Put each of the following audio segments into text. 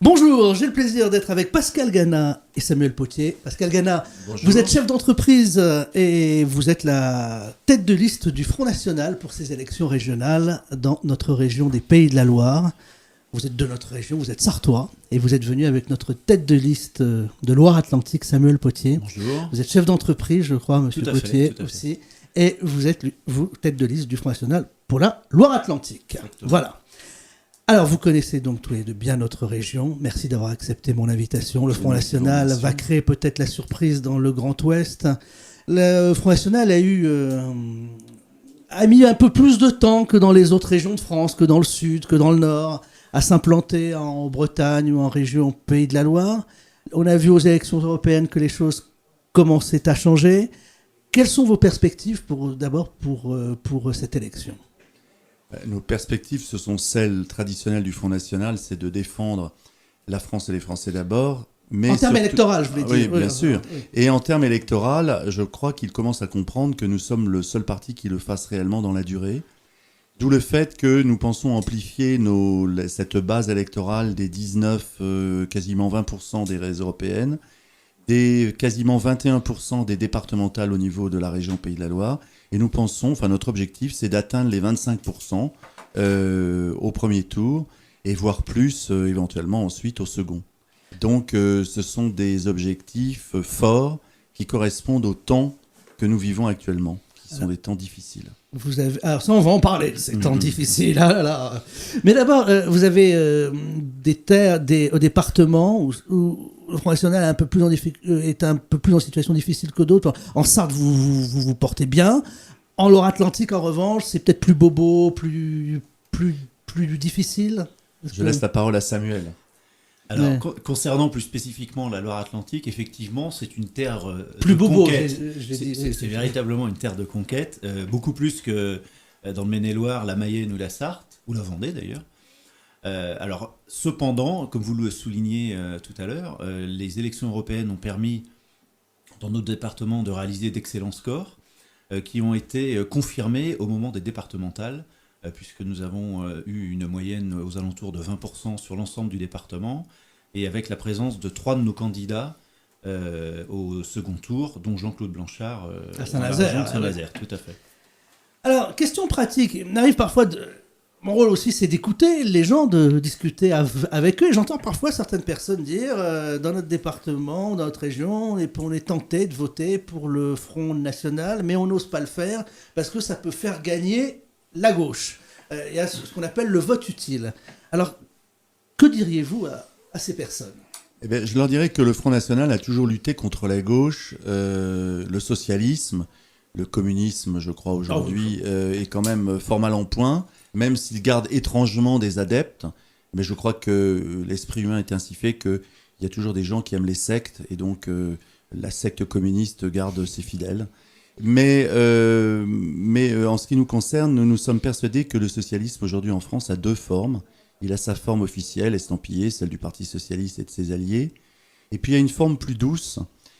Bonjour, j'ai le plaisir d'être avec Pascal Gana et Samuel Potier. Pascal Gana, Bonjour. vous êtes chef d'entreprise et vous êtes la tête de liste du Front National pour ces élections régionales dans notre région des Pays de la Loire. Vous êtes de notre région, vous êtes sartois et vous êtes venu avec notre tête de liste de Loire-Atlantique, Samuel Potier. Bonjour. Vous êtes chef d'entreprise, je crois, monsieur Tout à fait, Potier tout à fait. aussi. Et vous êtes, vous, tête de liste du Front National pour la Loire-Atlantique. Exactement. Voilà. Alors, vous connaissez donc tous les deux bien notre région. Merci d'avoir accepté mon invitation. Le Front National va créer peut-être la surprise dans le Grand Ouest. Le Front National a mis un peu plus de temps que dans les autres régions de France, que dans le Sud, que dans le Nord, à s'implanter en Bretagne ou en région Pays de la Loire. On a vu aux élections européennes que les choses commençaient à changer. Quelles sont vos perspectives pour cette élection ? Nos perspectives, ce sont celles traditionnelles du Front National, c'est de défendre la France et les Français d'abord. Mais en termes surtout... électoraux, je voulais dire. Oui, bien sûr. Oui. Et en termes électoraux, je crois qu'ils commencent à comprendre que nous sommes le seul parti qui le fasse réellement dans la durée. D'où le fait que nous pensons amplifier cette base électorale des 19, quasiment 20% des européennes, des quasiment 21% des départementales au niveau de la région Pays de la Loire. Et nous pensons, notre objectif, c'est d'atteindre les 25% au premier tour et voire plus éventuellement ensuite au second. Donc ce sont des objectifs forts qui correspondent au temps que nous vivons actuellement, qui sont des temps difficiles. Alors ça, on va en parler, ces temps difficiles. Ah là là. Mais d'abord, vous avez des terres, des départements où le Front National est un peu plus en situation difficile que d'autres. En Sarthe, vous portez bien. En Loire-Atlantique, en revanche, c'est peut-être plus bobo, plus difficile. Je laisse la parole à Samuel. Alors, concernant plus spécifiquement la Loire-Atlantique, effectivement, c'est une terre plus de bobo, conquête. C'est véritablement une terre de conquête, beaucoup plus que dans le Maine-et-Loire, la Mayenne ou la Sarthe, ou la Vendée d'ailleurs. Alors, cependant, comme vous le soulignez tout à l'heure, les élections européennes ont permis, dans notre département, de réaliser d'excellents scores qui ont été confirmés au moment des départementales, puisque nous avons eu une moyenne aux alentours de 20% sur l'ensemble du département, et avec la présence de 3 de nos candidats au second tour, dont Jean-Claude Blanchard à Saint-Nazaire. Saint-Nazaire, tout à fait. Alors, question pratique. Il m'arrive parfois Mon rôle aussi, c'est d'écouter les gens, de discuter avec eux. J'entends parfois certaines personnes dire, dans notre département, dans notre région, on est tenté de voter pour le Front National, mais on n'ose pas le faire parce que ça peut faire gagner la gauche. Il y a ce qu'on appelle le vote utile. Alors, que diriez-vous à ces personnes ? Eh bien, je leur dirais que le Front National a toujours lutté contre la gauche, le socialisme, le communisme, je crois, aujourd'hui, est quand même fort mal en point, même s'il garde étrangement des adeptes. Mais je crois que l'esprit humain est ainsi fait qu'il y a toujours des gens qui aiment les sectes, et donc la secte communiste garde ses fidèles. Mais en ce qui nous concerne, nous sommes persuadés que le socialisme aujourd'hui en France a 2 formes. Il a sa forme officielle, estampillée, celle du Parti socialiste et de ses alliés. Et puis il y a une forme plus douce,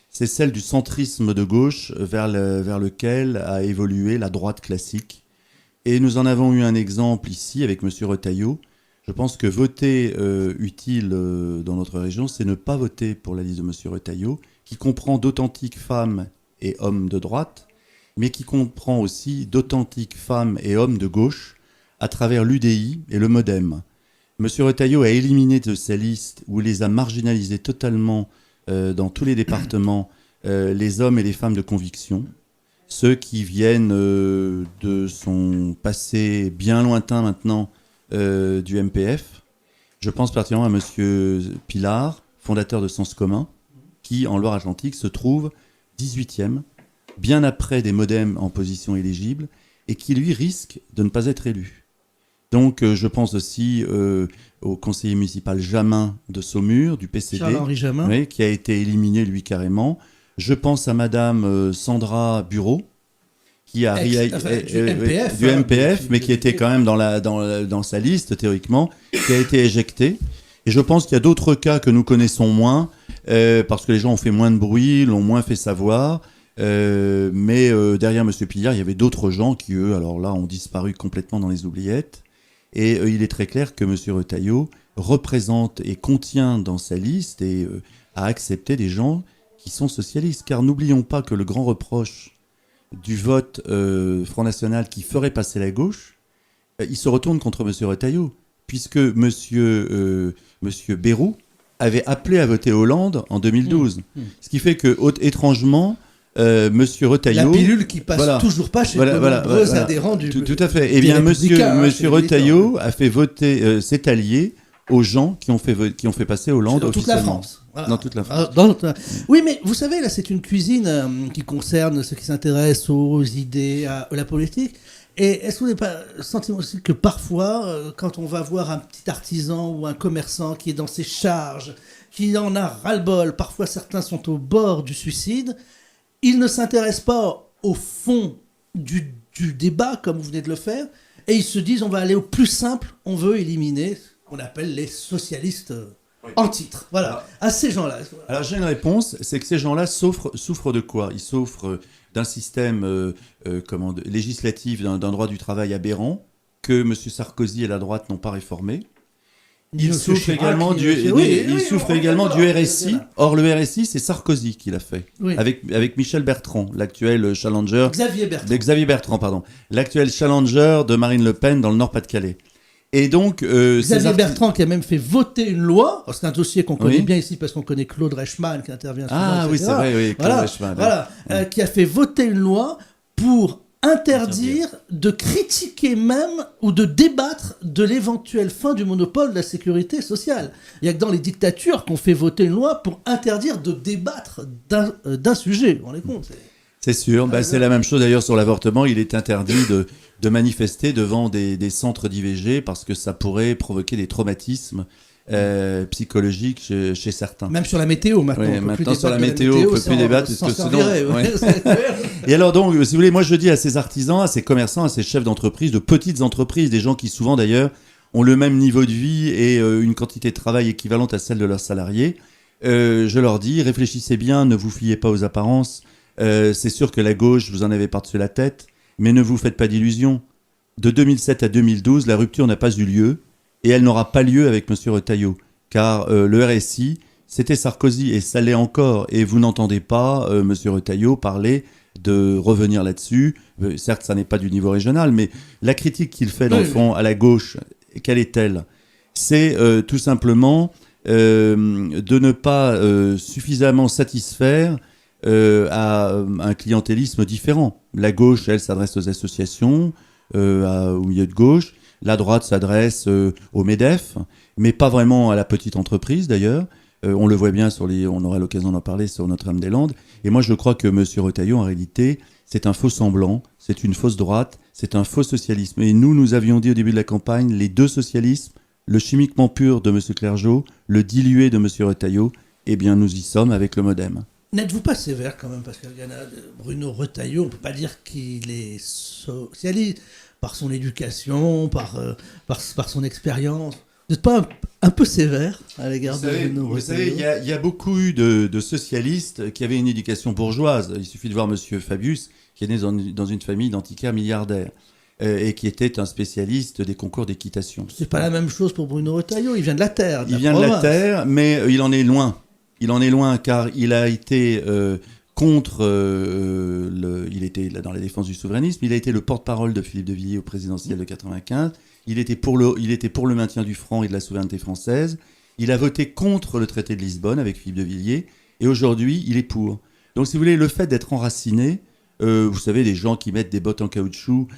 c'est celle du centrisme de gauche vers lequel a évolué la droite classique. Et nous en avons eu un exemple ici avec M. Retailleau. Je pense que voter utile dans notre région, c'est ne pas voter pour la liste de M. Retailleau, qui comprend d'authentiques femmes et hommes de droite, mais qui comprend aussi d'authentiques femmes et hommes de gauche à travers l'UDI et le MoDem. M. Retailleau a éliminé de sa liste, ou les a marginalisés totalement dans tous les départements, les hommes et les femmes de conviction, ceux qui viennent de son passé bien lointain maintenant du MPF. Je pense particulièrement à M. Pilard, fondateur de Sens Commun, qui, en Loire-Atlantique, se trouve 18e, bien après des modems en position éligible, et qui, lui, risque de ne pas être élu. Donc, je pense aussi au conseiller municipal Jamin de Saumur, du PCD, Charles-Henri Jamin, oui, qui a été éliminé, lui, carrément. Je pense à Madame Sandra Bureau, qui a du MPF, mais qui était quand même dans sa liste, théoriquement, qui a été éjectée. Et je pense qu'il y a d'autres cas que nous connaissons moins, parce que les gens ont fait moins de bruit, l'ont moins fait savoir. Mais derrière M. Pilard, il y avait d'autres gens qui, eux, alors là, ont disparu complètement dans les oubliettes. Et il est très clair que M. Retailleau représente et contient dans sa liste et a accepté des gens qui sont socialistes. Car n'oublions pas que le grand reproche du vote Front National qui ferait passer la gauche, il se retourne contre M. Retailleau, puisque M. Bayrou avait appelé à voter Hollande en 2012. Ce qui fait que, étrangement, M. Retailleau... La pilule qui passe toujours pas chez de nombreux adhérents du... Tout à fait. Eh bien, M. Retailleau a fait voter, s'est allié aux gens qui ont fait passer Hollande dans toute la officiellement. France. Voilà. Dans toute la France. Oui, mais vous savez, là, c'est une cuisine qui concerne ceux qui s'intéressent aux idées, à la politique. Et est-ce que vous n'avez pas le sentiment aussi que parfois, quand on va voir un petit artisan ou un commerçant qui est dans ses charges, qui en a ras-le-bol, parfois certains sont au bord du suicide, ils ne s'intéressent pas au fond du débat, comme vous venez de le faire, et ils se disent on va aller au plus simple, on veut éliminer ce qu'on appelle les socialistes en titre. Voilà, à ces gens-là. Alors j'ai une réponse, c'est que ces gens-là souffrent de quoi ? Ils souffrent d'un système législatif, d'un droit du travail aberrant, que M. Sarkozy et la droite n'ont pas réformé. Ils souffrent également du RSI. Or, le RSI, c'est Sarkozy qui l'a fait. Oui. Avec Michel Bertrand, l'actuel challenger... Xavier Bertrand, l'actuel challenger de Marine Le Pen dans le Nord-Pas-de-Calais. Et donc... Xavier Bertrand qui a même fait voter une loi, c'est un dossier qu'on connaît bien ici parce qu'on connaît Claude Reichmann qui intervient souvent. Ah oui, c'est vrai, Claude Reichmann. Qui a fait voter une loi pour interdire de critiquer même ou de débattre de l'éventuelle fin du monopole de la sécurité sociale. Il n'y a que dans les dictatures qu'on fait voter une loi pour interdire de débattre d'un sujet. Vous vous rendez compte ? C'est sûr. C'est la même chose d'ailleurs sur l'avortement. Il est interdit de manifester devant des centres d'IVG parce que ça pourrait provoquer des traumatismes psychologiques chez certains. Même sur la météo maintenant. Oui, maintenant sur la météo, on ne peut plus débattre. Et alors donc, si vous voulez, moi je dis à ces artisans, à ces commerçants, à ces chefs d'entreprise, de petites entreprises, des gens qui souvent d'ailleurs ont le même niveau de vie et une quantité de travail équivalente à celle de leurs salariés, je leur dis, réfléchissez bien, ne vous fiez pas aux apparences. C'est sûr que la gauche, vous en avez par-dessus la tête, mais ne vous faites pas d'illusions. De 2007 à 2012, la rupture n'a pas eu lieu, et elle n'aura pas lieu avec M. Retailleau, car le RSI, c'était Sarkozy, et ça l'est encore, et vous n'entendez pas M. Retailleau parler de revenir là-dessus. Certes, ça n'est pas du niveau régional, mais la critique qu'il fait, dans le fond, à la gauche, quelle est-elle ? C'est tout simplement de ne pas suffisamment satisfaire à un clientélisme différent. La gauche, elle, s'adresse aux associations, au milieu de gauche. La droite s'adresse au MEDEF, mais pas vraiment à la petite entreprise d'ailleurs. On le voit bien on aura l'occasion d'en parler sur Notre-Dame-des-Landes. Et moi, je crois que M. Retailleau, en réalité, c'est un faux semblant, c'est une fausse droite, c'est un faux socialisme. Et nous avions dit au début de la campagne, les deux socialismes, le chimiquement pur de M. Clergeau, le dilué de M. Retailleau, eh bien, nous y sommes avec le MoDem. N'êtes-vous pas sévère quand même, Pascal Gana ? Bruno Retailleau, on ne peut pas dire qu'il est socialiste par son éducation, par son expérience. Vous n'êtes pas un peu sévère à l'égard de Bruno Retailleau ? Vous savez, il y a beaucoup eu de socialistes qui avaient une éducation bourgeoise. Il suffit de voir M. Fabius, qui est né dans une famille d'antiquaires milliardaires et qui était un spécialiste des concours d'équitation. C'est pas la même chose pour Bruno Retailleau, il vient de la terre. Il vient de la terre, mais il en est loin. Il en est loin car il a été contre il était dans la défense du souverainisme. Il a été le porte-parole de Philippe de Villiers au présidentiel de 95. Il était pour le maintien du franc et de la souveraineté française. Il a voté contre le traité de Lisbonne avec Philippe de Villiers. Et aujourd'hui, il est pour. Donc, si vous voulez, le fait d'être enraciné, vous savez, les gens qui mettent des bottes en caoutchouc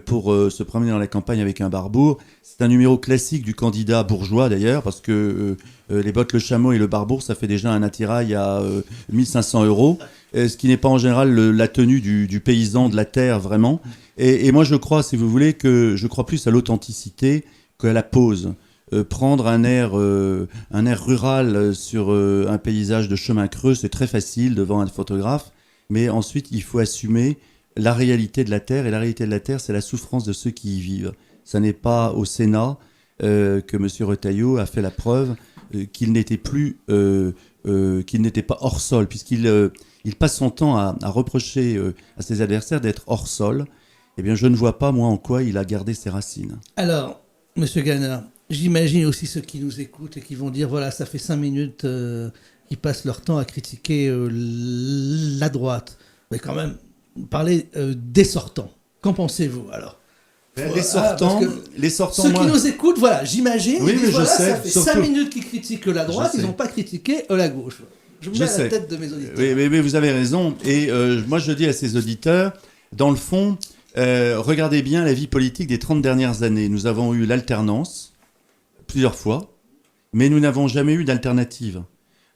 pour se promener dans la campagne avec un barbour, c'est un numéro classique du candidat bourgeois d'ailleurs, parce que les bottes, le chameau et le barbour, ça fait déjà un attirail à 1 500 €, ce qui n'est pas en général la tenue du paysan de la terre vraiment. Et moi je crois, si vous voulez, que je crois plus à l'authenticité qu'à la pose. Prendre un air rural sur un paysage de chemin creux, c'est très facile devant un photographe. Mais ensuite, il faut assumer la réalité de la Terre. Et la réalité de la Terre, c'est la souffrance de ceux qui y vivent. Ça n'est pas au Sénat que M. Retailleau a fait la preuve qu'il n'était pas hors sol, puisqu'il passe son temps à reprocher à ses adversaires d'être hors sol. Eh bien, je ne vois pas, moi, en quoi il a gardé ses racines. Alors, M. Gana, j'imagine aussi ceux qui nous écoutent et qui vont dire, voilà, ça fait 5 minutes qu'ils passent leur temps à critiquer la droite. Mais quand même, parler des sortants. Qu'en pensez-vous alors ? Les sortants, ceux moi... qui nous écoutent, voilà, j'imagine, Oui, mais voilà, je sais, ça fait surtout... 5 minutes qu'ils critiquent la droite, ils n'ont pas critiqué la gauche. Je me mets à la tête de mes auditeurs. Oui, vous avez raison. Et moi, je dis à ces auditeurs, dans le fond, regardez bien la vie politique des 30 dernières années. Nous avons eu l'alternance, plusieurs fois, mais nous n'avons jamais eu d'alternative.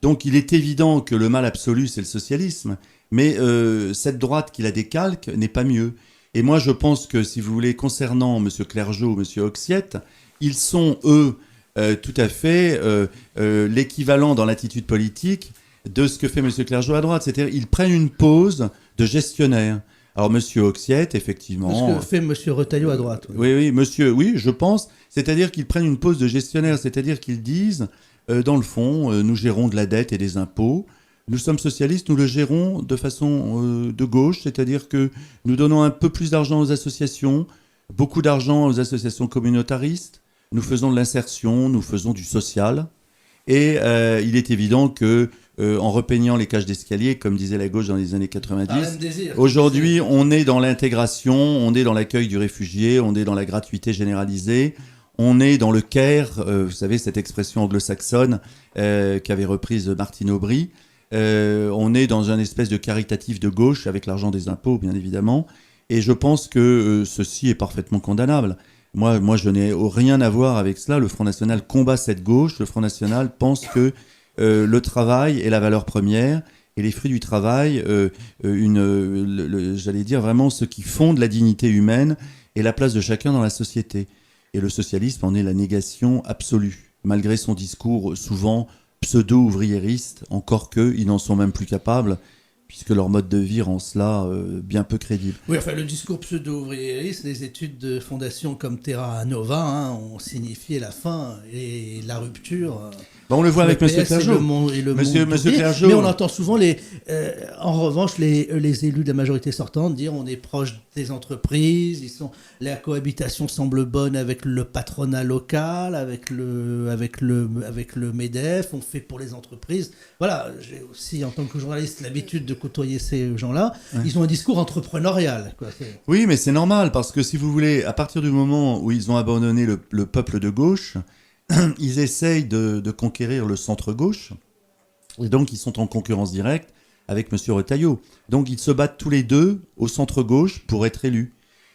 Donc, il est évident que le mal absolu, c'est le socialisme, mais cette droite qui la décalque n'est pas mieux. Et moi, je pense que, si vous voulez, concernant M. Clergeau ou M. Oxiette, ils sont, eux, tout à fait l'équivalent dans l'attitude politique de ce que fait M. Clergeau à droite. C'est-à-dire ils prennent une pause de gestionnaire. Alors, M. Oxiette, effectivement... Ce que fait M. Retailleau à droite. Oui, oui, je pense. C'est-à-dire qu'ils prennent une pause de gestionnaire. C'est-à-dire qu'ils disent, dans le fond, nous gérons de la dette et des impôts. Nous sommes socialistes, nous le gérons de façon de gauche, c'est-à-dire que nous donnons un peu plus d'argent aux associations, beaucoup d'argent aux associations communautaristes, nous faisons de l'insertion, nous faisons du social, et il est évident que en repeignant les cages d'escalier, comme disait la gauche dans les années 90, aujourd'hui on est dans l'intégration, on est dans l'accueil du réfugié, on est dans la gratuité généralisée, on est dans le care, vous savez cette expression anglo-saxonne qu'avait reprise Martine Aubry. On est dans une espèce de caritatif de gauche avec l'argent des impôts, bien évidemment. Et je pense que ceci est parfaitement condamnable. Moi, je n'ai rien à voir avec cela. Le Front National combat cette gauche. Le Front National pense que le travail est la valeur première et les fruits du travail, j'allais dire vraiment ce qui fonde la dignité humaine et la place de chacun dans la société. Et le socialisme en est la négation absolue, malgré son discours souvent pseudo-ouvriéristes, encore qu'ils n'en sont même plus capables, puisque leur mode de vie rend cela bien peu crédible. Oui, enfin, le discours pseudo-ouvriériste, les études de fondations comme Terra Nova ont signifié la fin et la rupture. On le voit avec M. Clergeau. Monsieur Clergeau. Mais on entend souvent, en revanche, les élus de la majorité sortante dire on est proche des entreprises, la cohabitation semble bonne avec le patronat local, avec le MEDEF, on fait pour les entreprises. Voilà, j'ai aussi, en tant que journaliste, l'habitude de côtoyer ces gens-là. Ouais. Ils ont un discours entrepreneurial. Oui, mais c'est normal, parce que si vous voulez, à partir du moment où ils ont abandonné le peuple de gauche, ils essayent de conquérir le centre-gauche, et donc ils sont en concurrence directe avec M. Retailleau. Donc ils se battent tous les deux au centre-gauche pour être élus.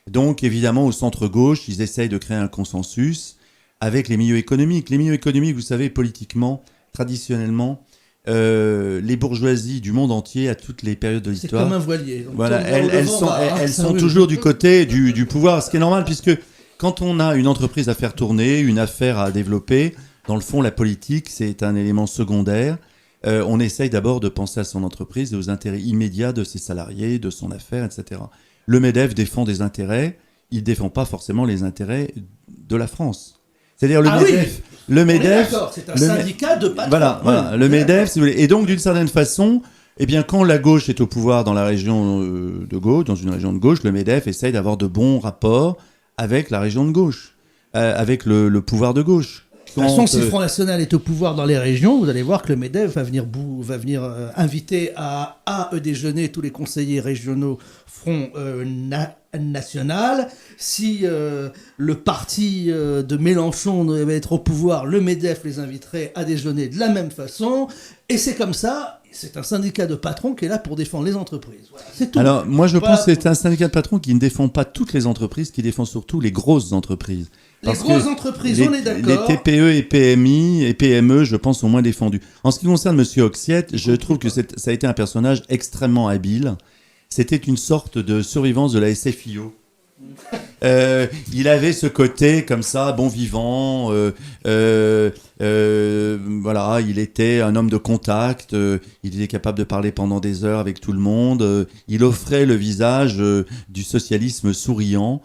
Donc évidemment, au centre-gauche, ils essayent de créer un consensus avec les milieux économiques. Les milieux économiques, vous savez, politiquement, traditionnellement, les bourgeoisies du monde entier à toutes les périodes de l'histoire... C'est comme un voilier. Donc voilà, elles sont toujours du côté du pouvoir, ce qui est normal, puisque... Quand on a une entreprise à faire tourner, une affaire à développer, dans le fond, la politique, c'est un élément secondaire. On essaye d'abord de penser à son entreprise et aux intérêts immédiats de ses salariés, de son affaire, etc. Le MEDEF défend des intérêts, il ne défend pas forcément les intérêts de la France. C'est-à-dire le MEDEF... D'accord, c'est un syndicat de patrons. Voilà, le MEDEF, si vous voulez. Et donc, d'une certaine façon... Eh bien, quand la gauche est au pouvoir dans la région de gauche, dans une région de gauche, le MEDEF essaye d'avoir de bons rapports avec la région de gauche, avec le pouvoir de gauche. De toute façon, si le Front National est au pouvoir dans les régions, vous allez voir que le MEDEF va venir inviter à déjeuner tous les conseillers régionaux Front National. Si le parti de Mélenchon devait être au pouvoir, le MEDEF les inviterait à déjeuner de la même façon. Et c'est comme ça, c'est un syndicat de patrons qui est là pour défendre les entreprises. Voilà, c'est tout. Alors, moi, je pense que c'est un syndicat de patrons qui ne défend pas toutes les entreprises, qui défend surtout les grosses entreprises. Les grosses entreprises, on est d'accord. Les TPE et PMI et PME, je pense, sont moins défendus. En ce qui concerne M. Oxiette, je trouve que ça a été un personnage extrêmement habile. C'était une sorte de survivance de la SFIO. Il avait ce côté comme ça, bon vivant, voilà, il était un homme de contact, il était capable de parler pendant des heures avec tout le monde, il offrait le visage du socialisme souriant,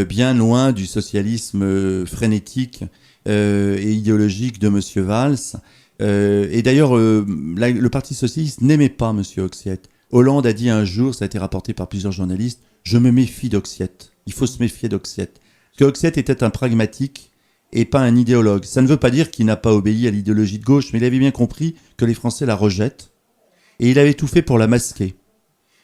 bien loin du socialisme frénétique et idéologique de M. Valls. Et d'ailleurs, le Parti socialiste n'aimait pas M. Oxiette. Hollande a dit un jour, ça a été rapporté par plusieurs journalistes, je me méfie d'Oxiette. Il faut se méfier d'Oxiette. Parce qu'Oxiette était un pragmatique et pas un idéologue. Ça ne veut pas dire qu'il n'a pas obéi à l'idéologie de gauche, mais il avait bien compris que les Français la rejettent, et il avait tout fait pour la masquer.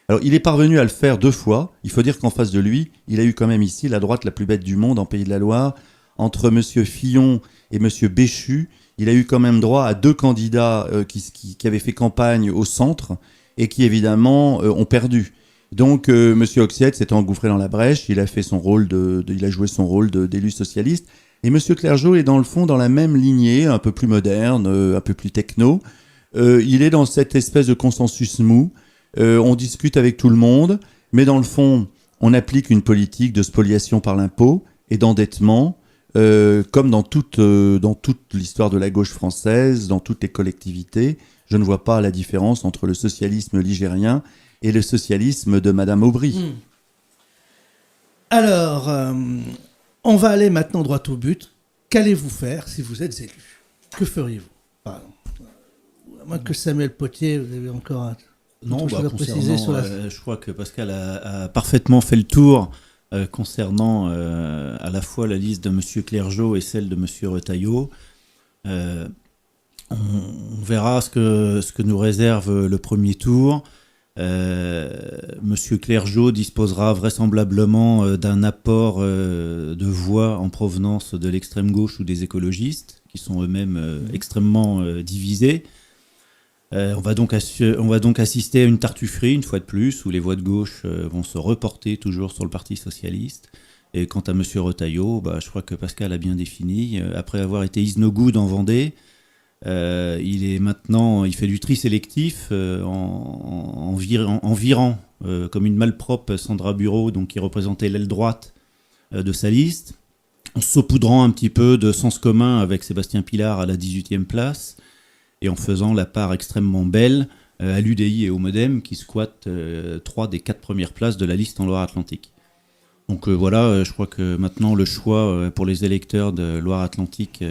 Alors, il est parvenu à le faire 2 fois. Il faut dire qu'en face de lui, il a eu quand même ici la droite la plus bête du monde en Pays de la Loire. Entre M. Fillon et M. Béchu, il a eu quand même droit à 2 candidats qui avaient fait campagne au centre et qui, évidemment, ont perdu. Donc, M. Oxiette s'est engouffré dans la brèche. Il a fait son rôle il a joué son rôle d'élu socialiste. Et M. Clergeau est, dans le fond, dans la même lignée, un peu plus moderne, un peu plus techno. Il est dans cette espèce de consensus mou. On discute avec tout le monde, mais dans le fond, on applique une politique de spoliation par l'impôt et d'endettement, comme dans toute l'histoire de la gauche française, dans toutes les collectivités. Je ne vois pas la différence entre le socialisme ligérien et le socialisme de Madame Aubry. Alors, on va aller maintenant droit au but. Qu'allez-vous faire si vous êtes élu? Que feriez-vous? À moins que Samuel Potier, vous avez encore Non, préciser sur je crois que Pascal a parfaitement fait le tour concernant à la fois la liste de M. Clergeau et celle de M. Retailleau. On verra ce que nous réserve le premier tour. M. Clergeau disposera vraisemblablement d'un apport de voix en provenance de l'extrême gauche ou des écologistes, qui sont eux-mêmes extrêmement divisés. On va donc assister à une tartufferie, une fois de plus, où les voix de gauche vont se reporter toujours sur le Parti socialiste. Et quant à M. Retailleau, je crois que Pascal a bien défini. Après avoir été is no good en Vendée, il fait du tri sélectif en virant comme une malpropre Sandra Bureau, donc qui représentait l'aile droite de sa liste, en saupoudrant un petit peu de sens commun avec Sébastien Pilard à la 18e place, et en faisant la part extrêmement belle à l'UDI et au Modem, qui squattent 3 des 4 premières places de la liste en Loire-Atlantique. Donc voilà, je crois que maintenant le choix pour les électeurs de Loire-Atlantique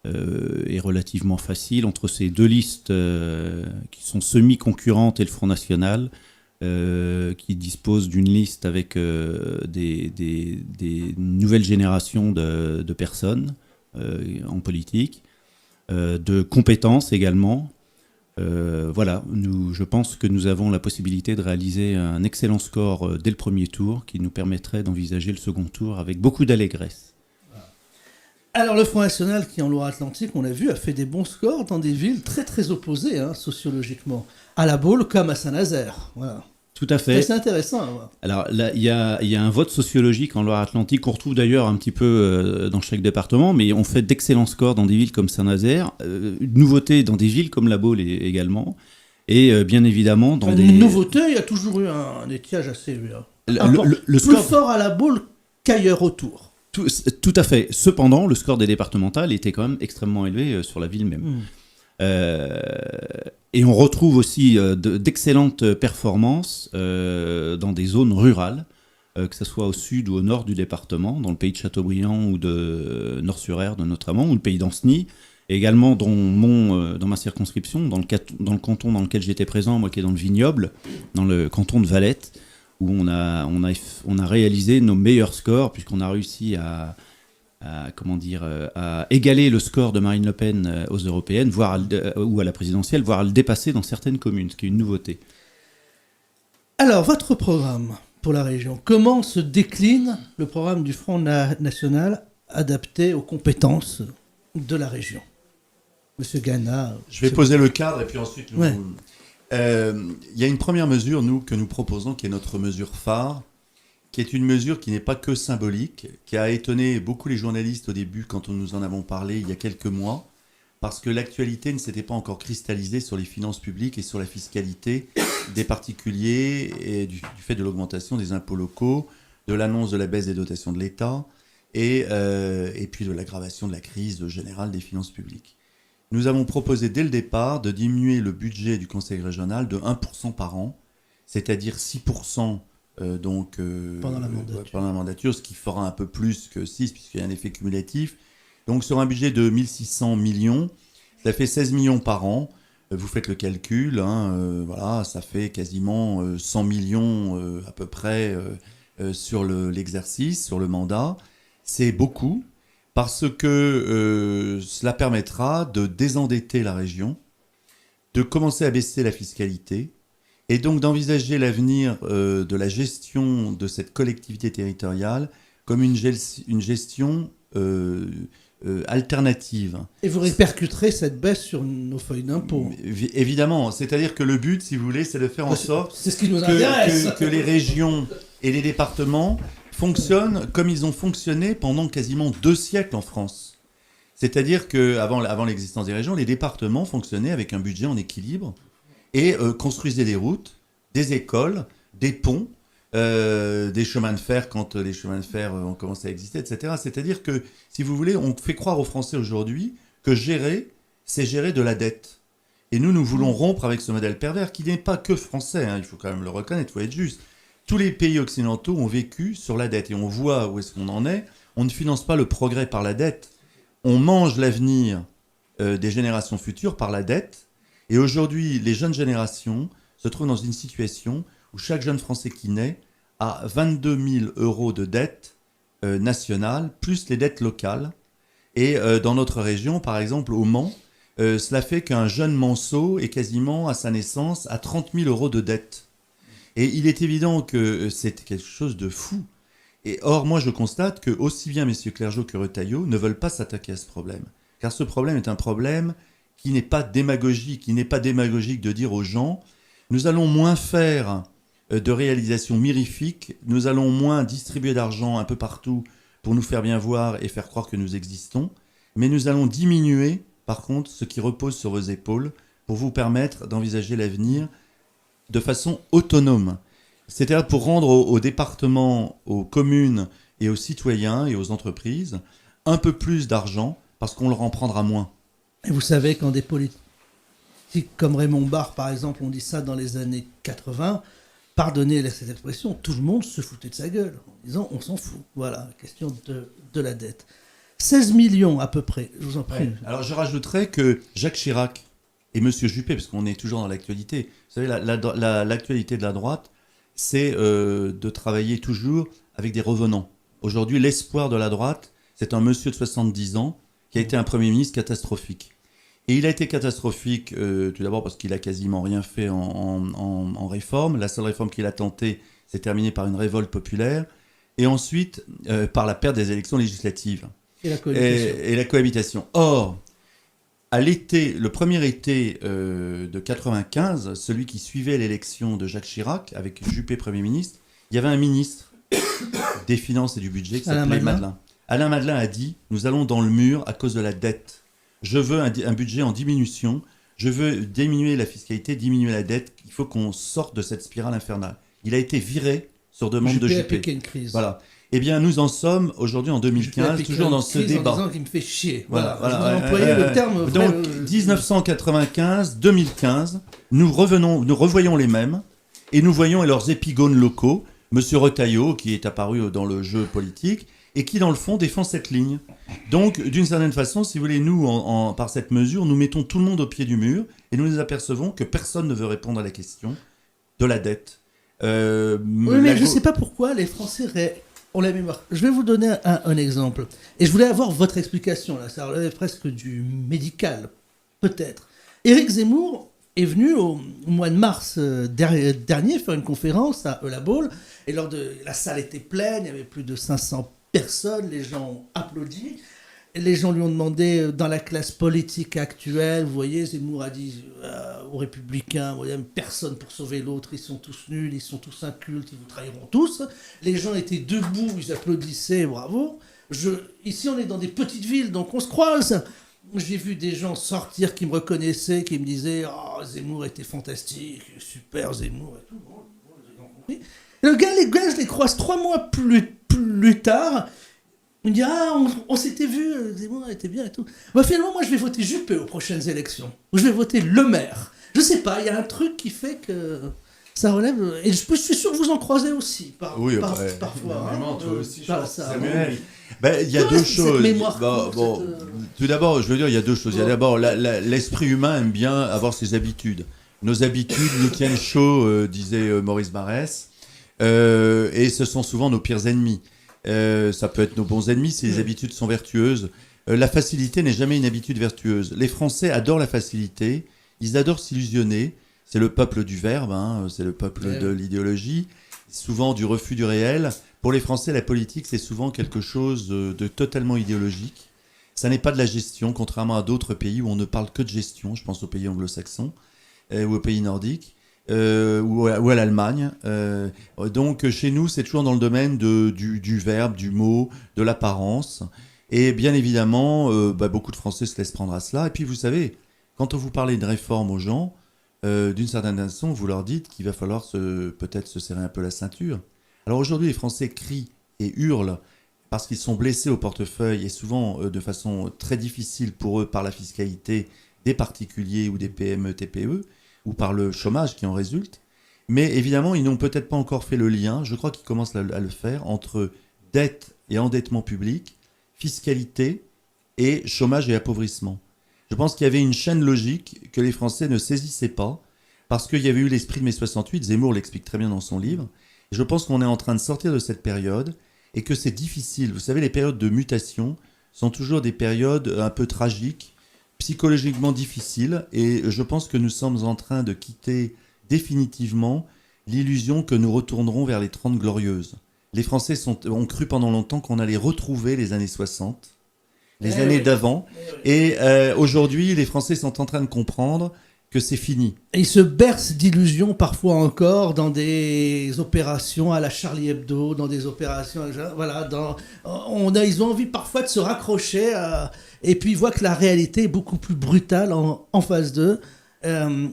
est relativement facile entre ces 2 listes qui sont semi-concurrentes et le Front National, qui dispose d'une liste avec des nouvelles générations de personnes en politique, de compétences également. Voilà, je pense que nous avons la possibilité de réaliser un excellent score dès le premier tour qui nous permettrait d'envisager le second tour avec beaucoup d'allégresse. Alors le Front National, qui en Loire-Atlantique, on l'a vu, a fait des bons scores dans des villes très très opposées sociologiquement, à La Baule comme à Saint-Nazaire. Voilà. Tout à fait. C'est intéressant à voir. Alors là, il y a un vote sociologique en Loire-Atlantique qu'on retrouve d'ailleurs un petit peu dans chaque département, mais on fait d'excellents scores dans des villes comme Saint-Nazaire, une nouveauté dans des villes comme La Baule également, et bien évidemment dans des... Une nouveauté, il y a toujours eu un étiage assez le plus fort à La Baule qu'ailleurs autour. Tout à fait. Cependant, le score des départementales était quand même extrêmement élevé sur la ville même. Et on retrouve aussi d'excellentes performances dans des zones rurales, que ce soit au sud ou au nord du département, dans le pays de Châteaubriand ou de Nord-sur-Aire notamment, ou le pays d'Ancenis, et également dans ma circonscription, dans le canton dans lequel j'étais présent, moi qui est dans le Vignoble, dans le canton de Valette, où on a réalisé nos meilleurs scores, puisqu'on a réussi à égaler le score de Marine Le Pen aux européennes, ou à la présidentielle, voire à le dépasser dans certaines communes, ce qui est une nouveauté. Alors, votre programme pour la région, comment se décline le programme du Front National adapté aux compétences de la région? Monsieur Gana. Je vais poser le cadre et puis ensuite... Il y a une première mesure, que nous proposons, qui est notre mesure phare, qui est une mesure qui n'est pas que symbolique, qui a étonné beaucoup les journalistes au début quand nous en avons parlé il y a quelques mois, parce que l'actualité ne s'était pas encore cristallisée sur les finances publiques et sur la fiscalité des particuliers, et du fait de l'augmentation des impôts locaux, de l'annonce de la baisse des dotations de l'État, et puis de l'aggravation de la crise générale des finances publiques. Nous avons proposé dès le départ de diminuer le budget du Conseil régional de 1% par an, c'est-à-dire 6% pendant la mandature, ce qui fera un peu plus que 6 puisqu'il y a un effet cumulatif. Donc sur un budget de 1600 millions, ça fait 16 millions par an. Vous faites le calcul, voilà, ça fait quasiment 100 millions à peu près sur l'exercice, sur le mandat. C'est beaucoup. parce que cela permettra de désendetter la région, de commencer à baisser la fiscalité, et donc d'envisager l'avenir de la gestion de cette collectivité territoriale comme une gestion alternative. Et vous répercuterez cette baisse sur nos feuilles d'impôt. Évidemment, c'est-à-dire que le but, si vous voulez, c'est de faire en sorte c'est ce qui nous intéresse. que les régions et les départements fonctionnent comme ils ont fonctionné pendant quasiment 2 siècles en France. C'est-à-dire qu'avant l'existence des régions, les départements fonctionnaient avec un budget en équilibre et construisaient des routes, des écoles, des ponts, des chemins de fer quand les chemins de fer ont commencé à exister, etc. C'est-à-dire que, si vous voulez, on fait croire aux Français aujourd'hui que gérer, c'est gérer de la dette. Et nous voulons rompre avec ce modèle pervers qui n'est pas que français, hein, il faut quand même le reconnaître, il faut être juste. Tous les pays occidentaux ont vécu sur la dette et on voit où est-ce qu'on en est. On ne finance pas le progrès par la dette. On mange l'avenir des générations futures par la dette. Et aujourd'hui, les jeunes générations se trouvent dans une situation où chaque jeune Français qui naît a 22 000 euros de dette nationale, plus les dettes locales. Et dans notre région, par exemple, au Mans, cela fait qu'un jeune Manceau est quasiment, à sa naissance, à 30 000 euros de dette. Et il est évident que c'est quelque chose de fou. Et or, moi, je constate que aussi bien M. Clergeau que Retailleau ne veulent pas s'attaquer à ce problème. Car ce problème est un problème qui n'est pas démagogique. Il n'est pas démagogique de dire aux gens « Nous allons moins faire de réalisations mirifiques, nous allons moins distribuer d'argent un peu partout pour nous faire bien voir et faire croire que nous existons, mais nous allons diminuer, par contre, ce qui repose sur vos épaules pour vous permettre d'envisager l'avenir de façon autonome. » C'est-à-dire pour rendre aux départements, aux communes et aux citoyens et aux entreprises un peu plus d'argent parce qu'on leur en prendra moins. Et vous savez, quand des politiques comme Raymond Barre, par exemple, ont dit ça dans les années 80, pardonnez cette expression, tout le monde se foutait de sa gueule en disant on s'en fout. Voilà, question de la dette. 16 millions à peu près, je vous en prie. Ouais. Alors je rajouterais que Jacques Chirac et M. Juppé, parce qu'on est toujours dans l'actualité, vous savez, l'actualité de la droite, c'est de travailler toujours avec des revenants. Aujourd'hui, l'espoir de la droite, c'est un monsieur de 70 ans qui a été un Premier ministre catastrophique. Et il a été catastrophique, tout d'abord parce qu'il a quasiment rien fait en réforme. La seule réforme qu'il a tentée s'est terminée par une révolte populaire. Et ensuite, par la perte des élections législatives. Et la cohabitation. Or, à l'été, le premier été de 95, celui qui suivait l'élection de Jacques Chirac, avec Juppé Premier ministre, il y avait un ministre des Finances et du Budget qui s'appelait Madelin. Alain Madelin a dit « Nous allons dans le mur à cause de la dette. Je veux un budget en diminution. Je veux diminuer la fiscalité, diminuer la dette. Il faut qu'on sorte de cette spirale infernale. » Il a été viré sur demande de Juppé. Juppé a piqué une crise. Voilà. Eh bien, nous en sommes aujourd'hui en 2015, toujours dans ce débat. En disant qu'il me fait chier. Voilà. Vous employez le terme. Donc, 1995-2015, nous revoyons les mêmes et nous voyons leurs épigones locaux. Monsieur Retailleau, qui est apparu dans le jeu politique et qui, dans le fond, défend cette ligne. Donc, d'une certaine façon, si vous voulez, nous, par cette mesure, nous mettons tout le monde au pied du mur et nous nous apercevons que personne ne veut répondre à la question de la dette. Oui, mais je ne sais pas pourquoi les Français ont la mémoire. Je vais vous donner un exemple. Et je voulais avoir votre explication. Là. Ça relève presque du médical, peut-être. Éric Zemmour est venu au mois de mars dernier faire une conférence à Eula-Baule. Et la salle était pleine, il y avait plus de 500 personnes. Les gens ont applaudi. Et les gens lui ont demandé, dans la classe politique actuelle, vous voyez, Zemmour a dit aux Républicains, vous voyez, personne pour sauver l'autre, ils sont tous nuls, ils sont tous incultes, ils vous trahiront tous. Les gens étaient debout, ils applaudissaient, bravo. Ici, on est dans des petites villes, donc on se croise. J'ai vu des gens sortir qui me reconnaissaient, qui me disaient « Oh, Zemmour était fantastique, super Zemmour et tout. » J'ai compris. Le gars, les gars, je les croise 3 mois plus tard. Il me dit « Ah, on s'était vu, Zemmour était bien et tout. » Bah, finalement, moi, je vais voter Juppé aux prochaines élections. Ou je vais voter Le Maire. Je sais pas, il y a un truc qui fait que ça relève... Et je suis sûr que vous en croisez aussi, parfois. Toi aussi, Samuel. Il y a deux choses. Tout d'abord, je veux dire, il y a deux choses. Il y a d'abord, l'esprit humain aime bien avoir ses habitudes. Nos habitudes nous tiennent chaud, disait Maurice Barrès. Et ce sont souvent nos pires ennemis. Ça peut être nos bons ennemis si les habitudes sont vertueuses. La facilité n'est jamais une habitude vertueuse. Les Français adorent la facilité, ils adorent s'illusionner. C'est le peuple du verbe, c'est le peuple de l'idéologie, souvent du refus du réel. Pour les Français, la politique, c'est souvent quelque chose de totalement idéologique. Ça n'est pas de la gestion, contrairement à d'autres pays où on ne parle que de gestion. Je pense aux pays anglo-saxons ou aux pays nordiques. Ou à l'Allemagne. Donc chez nous, c'est toujours dans le domaine du verbe, du mot, de l'apparence. Et bien évidemment, beaucoup de Français se laissent prendre à cela. Et puis vous savez, quand vous parlez de réforme aux gens, d'une certaine façon, vous leur dites qu'il va falloir peut-être se serrer un peu la ceinture. Alors aujourd'hui, les Français crient et hurlent parce qu'ils sont blessés au portefeuille et souvent de façon très difficile pour eux par la fiscalité des particuliers ou des PME, TPE, ou par le chômage qui en résulte. Mais évidemment, ils n'ont peut-être pas encore fait le lien, je crois qu'ils commencent à le faire, entre dette et endettement public, fiscalité et chômage et appauvrissement. Je pense qu'il y avait une chaîne logique que les Français ne saisissaient pas, parce qu'il y avait eu l'esprit de mai 68, Zemmour l'explique très bien dans son livre, et je pense qu'on est en train de sortir de cette période, et que c'est difficile. Vous savez, les périodes de mutation sont toujours des périodes un peu tragiques, psychologiquement difficiles, et je pense que nous sommes en train de quitter définitivement l'illusion que nous retournerons vers les 30 glorieuses. Les Français ont cru pendant longtemps qu'on allait retrouver les années 60, les années d'avant, et aujourd'hui, les Français sont en train de comprendre que c'est fini. Et ils se bercent d'illusions parfois encore dans des opérations à la Charlie Hebdo, dans des opérations, voilà, ils ont envie parfois de se raccrocher et puis ils voient que la réalité est beaucoup plus brutale en face d'eux,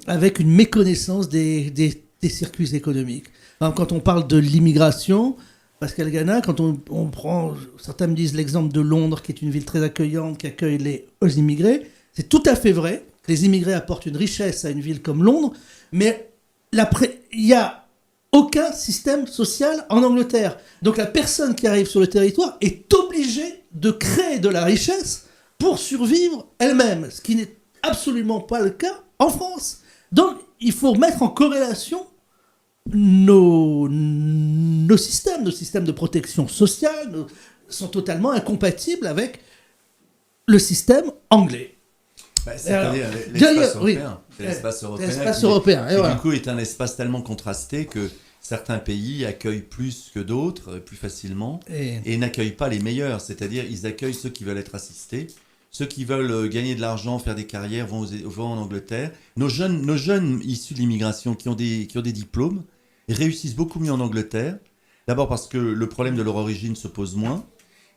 avec une méconnaissance des circuits économiques. Quand on parle de l'immigration, Pascal Gana, quand on prend, certains me disent l'exemple de Londres, qui est une ville très accueillante, qui accueille les immigrés, c'est tout à fait vrai. Les immigrés apportent une richesse à une ville comme Londres, mais il n'y a aucun système social en Angleterre. Donc la personne qui arrive sur le territoire est obligée de créer de la richesse pour survivre elle-même, ce qui n'est absolument pas le cas en France. Donc il faut mettre en corrélation nos systèmes de protection sociale sont totalement incompatibles avec le système anglais. C'est-à-dire l'espace européen. Oui. L'espace européen. Qui, du coup, est un espace tellement contrasté que certains pays accueillent plus que d'autres, plus facilement, et n'accueillent pas les meilleurs. C'est-à-dire, ils accueillent ceux qui veulent être assistés. Ceux qui veulent gagner de l'argent, faire des carrières, vont en Angleterre. Nos jeunes issus de l'immigration qui ont des diplômes réussissent beaucoup mieux en Angleterre. D'abord parce que le problème de leur origine se pose moins.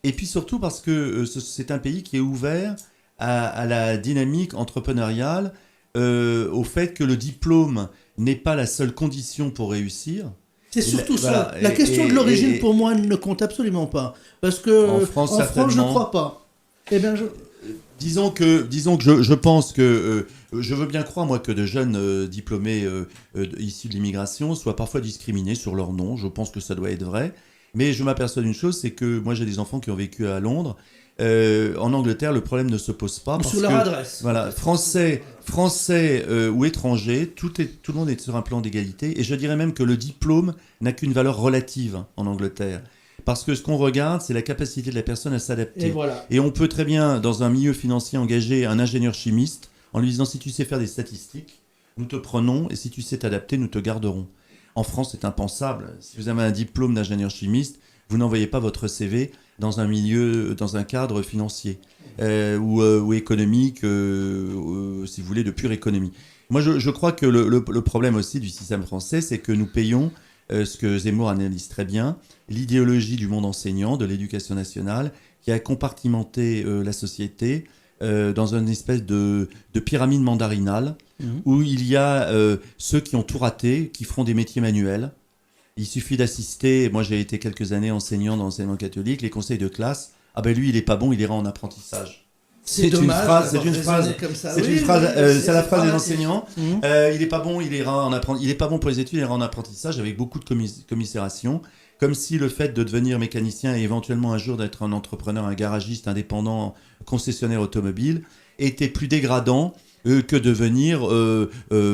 Et puis surtout parce que c'est un pays qui est ouvert à la dynamique entrepreneuriale, au fait que le diplôme n'est pas la seule condition pour réussir. C'est surtout ça. La question de l'origine, pour moi, ne compte absolument pas. Parce que en France je ne crois pas. Eh bien, Disons que je pense que je veux bien croire, moi, que de jeunes diplômés issus de l'immigration soient parfois discriminés sur leur nom. Je pense que ça doit être vrai. Mais je m'aperçois d'une chose, c'est que moi, j'ai des enfants qui ont vécu à Londres. En Angleterre, le problème ne se pose pas. Parce sur leur adresse. Voilà, français ou étrangers, tout le monde est sur un plan d'égalité. Et je dirais même que le diplôme n'a qu'une valeur relative en Angleterre. Parce que ce qu'on regarde, c'est la capacité de la personne à s'adapter. Et on peut très bien, dans un milieu financier, engager un ingénieur chimiste en lui disant, si tu sais faire des statistiques, nous te prenons, et si tu sais t'adapter, nous te garderons. En France, c'est impensable. Si vous avez un diplôme d'ingénieur chimiste, vous n'envoyez pas votre CV dans un cadre financier ou économique, si vous voulez, de pure économie. Moi, je crois que le problème aussi du système français, c'est que nous payons ce que Zemmour analyse très bien, l'idéologie du monde enseignant, de l'éducation nationale, qui a compartimenté la société dans une espèce de pyramide mandarinale, où il y a ceux qui ont tout raté, qui feront des métiers manuels. Il suffit d'assister, moi j'ai été quelques années enseignant dans l'enseignement catholique, les conseils de classe, ah ben lui il est pas bon, il ira en apprentissage. C'est la phrase des enseignants. Il est pas bon, il est pas bon pour les études, il ira en apprentissage avec beaucoup de commisération, comme si le fait de devenir mécanicien et éventuellement un jour d'être un entrepreneur, un garagiste indépendant, concessionnaire automobile, était plus dégradant que devenir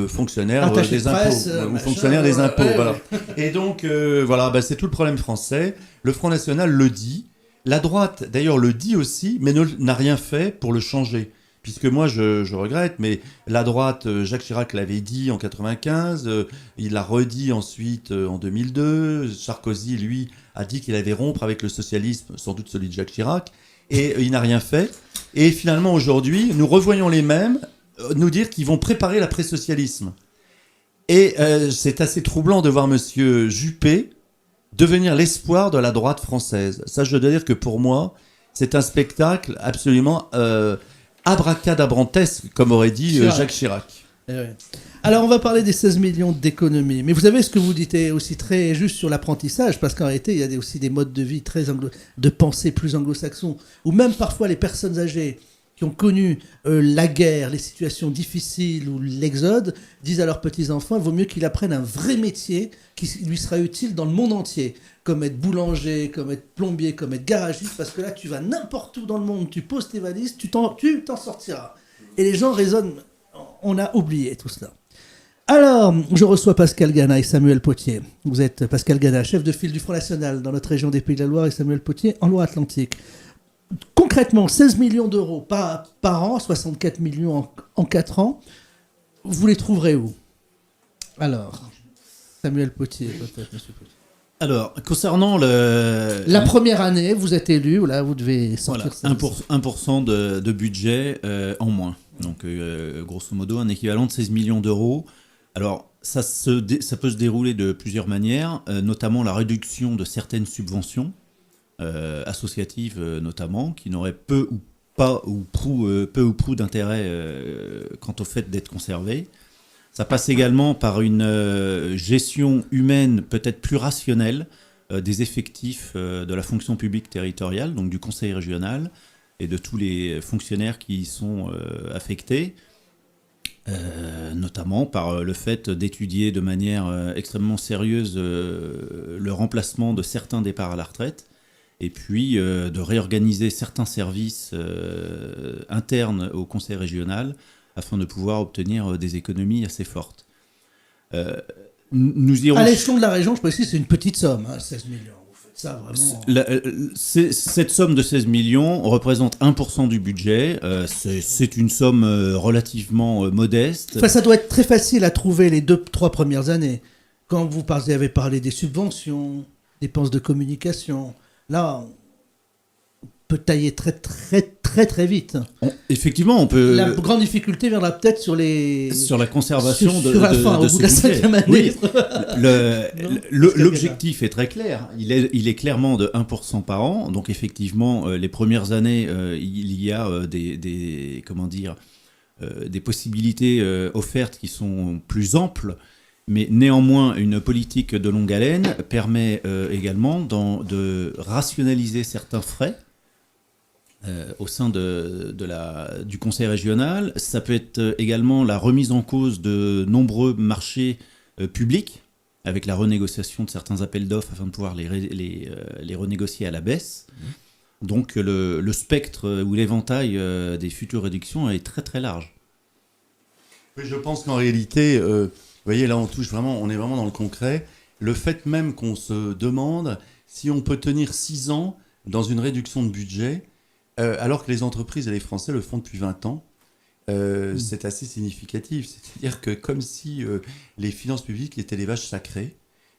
fonctionnaire Attaché des de presse, impôts, ou machin, fonctionnaire des impôts. ouais. Voilà. Et donc, c'est tout le problème français. Le Front National le dit. La droite, d'ailleurs, le dit aussi, mais n'a rien fait pour le changer. Puisque moi, je regrette, mais la droite, Jacques Chirac l'avait dit en 95, il l'a redit ensuite en 2002. Sarkozy, lui, a dit qu'il allait rompre avec le socialisme, sans doute celui de Jacques Chirac, et il n'a rien fait. Et finalement, aujourd'hui, nous revoyons les mêmes nous dire qu'ils vont préparer l'après-socialisme. Et c'est assez troublant de voir Monsieur Juppé devenir l'espoir de la droite française. Ça, je dois dire que pour moi, c'est un spectacle absolument abracadabrantesque, comme aurait dit Jacques Chirac. Ouais. Alors, on va parler des 16 millions d'économies. Mais vous avez ce que vous dites est aussi très juste sur l'apprentissage, parce qu'en réalité, il y a aussi des modes de vie de pensée plus anglo-saxons, ou même parfois les personnes âgées qui ont connu la guerre, les situations difficiles ou l'exode, disent à leurs petits-enfants, il vaut mieux qu'ils apprennent un vrai métier qui lui sera utile dans le monde entier, comme être boulanger, comme être plombier, comme être garagiste, parce que là, tu vas n'importe où dans le monde, tu poses tes valises, tu t'en sortiras. Et les gens raisonnent, on a oublié tout cela. Alors, je reçois Pascal Gana et Samuel Potier. Vous êtes Pascal Gana, chef de file du Front National dans notre région des Pays de la Loire, et Samuel Potier en Loire-Atlantique. Concrètement, 16 millions d'euros par an, 64 millions en 4 ans, vous les trouverez où? Alors, Samuel Potier, peut-être, monsieur Potier. Alors, concernant la première année, vous êtes élu, là, vous devez sortir ça. 1% de budget en moins. Donc, grosso modo, un équivalent de 16 millions d'euros. Alors, ça peut se dérouler de plusieurs manières, notamment la réduction de certaines subventions, associatives notamment, qui n'auraient peu ou prou d'intérêt quant au fait d'être conservées. Ça passe également par une gestion humaine peut-être plus rationnelle des effectifs de la fonction publique territoriale, donc du conseil régional et de tous les fonctionnaires qui y sont affectés, notamment par le fait d'étudier de manière extrêmement sérieuse le remplacement de certains départs à la retraite, et puis de réorganiser certains services internes au conseil régional afin de pouvoir obtenir des économies assez fortes. Nous irons... À l'échelon de la région, je précise, c'est une petite somme, 16 millions. Vous faites ça vraiment... Cette somme de 16 millions représente 1% du budget. C'est une somme relativement modeste. Enfin, ça doit être très facile à trouver les 2-3 premières années. Quand vous avez parlé des subventions, dépenses de communication, là, on peut tailler très vite. Effectivement, on peut... La grande difficulté viendra peut-être sur la conservation sur la fin, au bout de la 5e année. Oui. L'objectif est très clair. Il est clairement de 1% par an. Donc effectivement, les premières années, il y a des possibilités offertes qui sont plus amples. Mais néanmoins, une politique de longue haleine permet également de rationaliser certains frais au sein du conseil régional. Ça peut être également la remise en cause de nombreux marchés publics, avec la renégociation de certains appels d'offres afin de pouvoir les renégocier à la baisse. Donc le spectre ou l'éventail des futures réductions est très très large. Je pense qu'en réalité... vous voyez, là, on est vraiment dans le concret. Le fait même qu'on se demande si on peut tenir 6 ans dans une réduction de budget, alors que les entreprises et les Français le font depuis 20 ans, c'est assez significatif. C'est-à-dire que comme si les finances publiques étaient des vaches sacrées,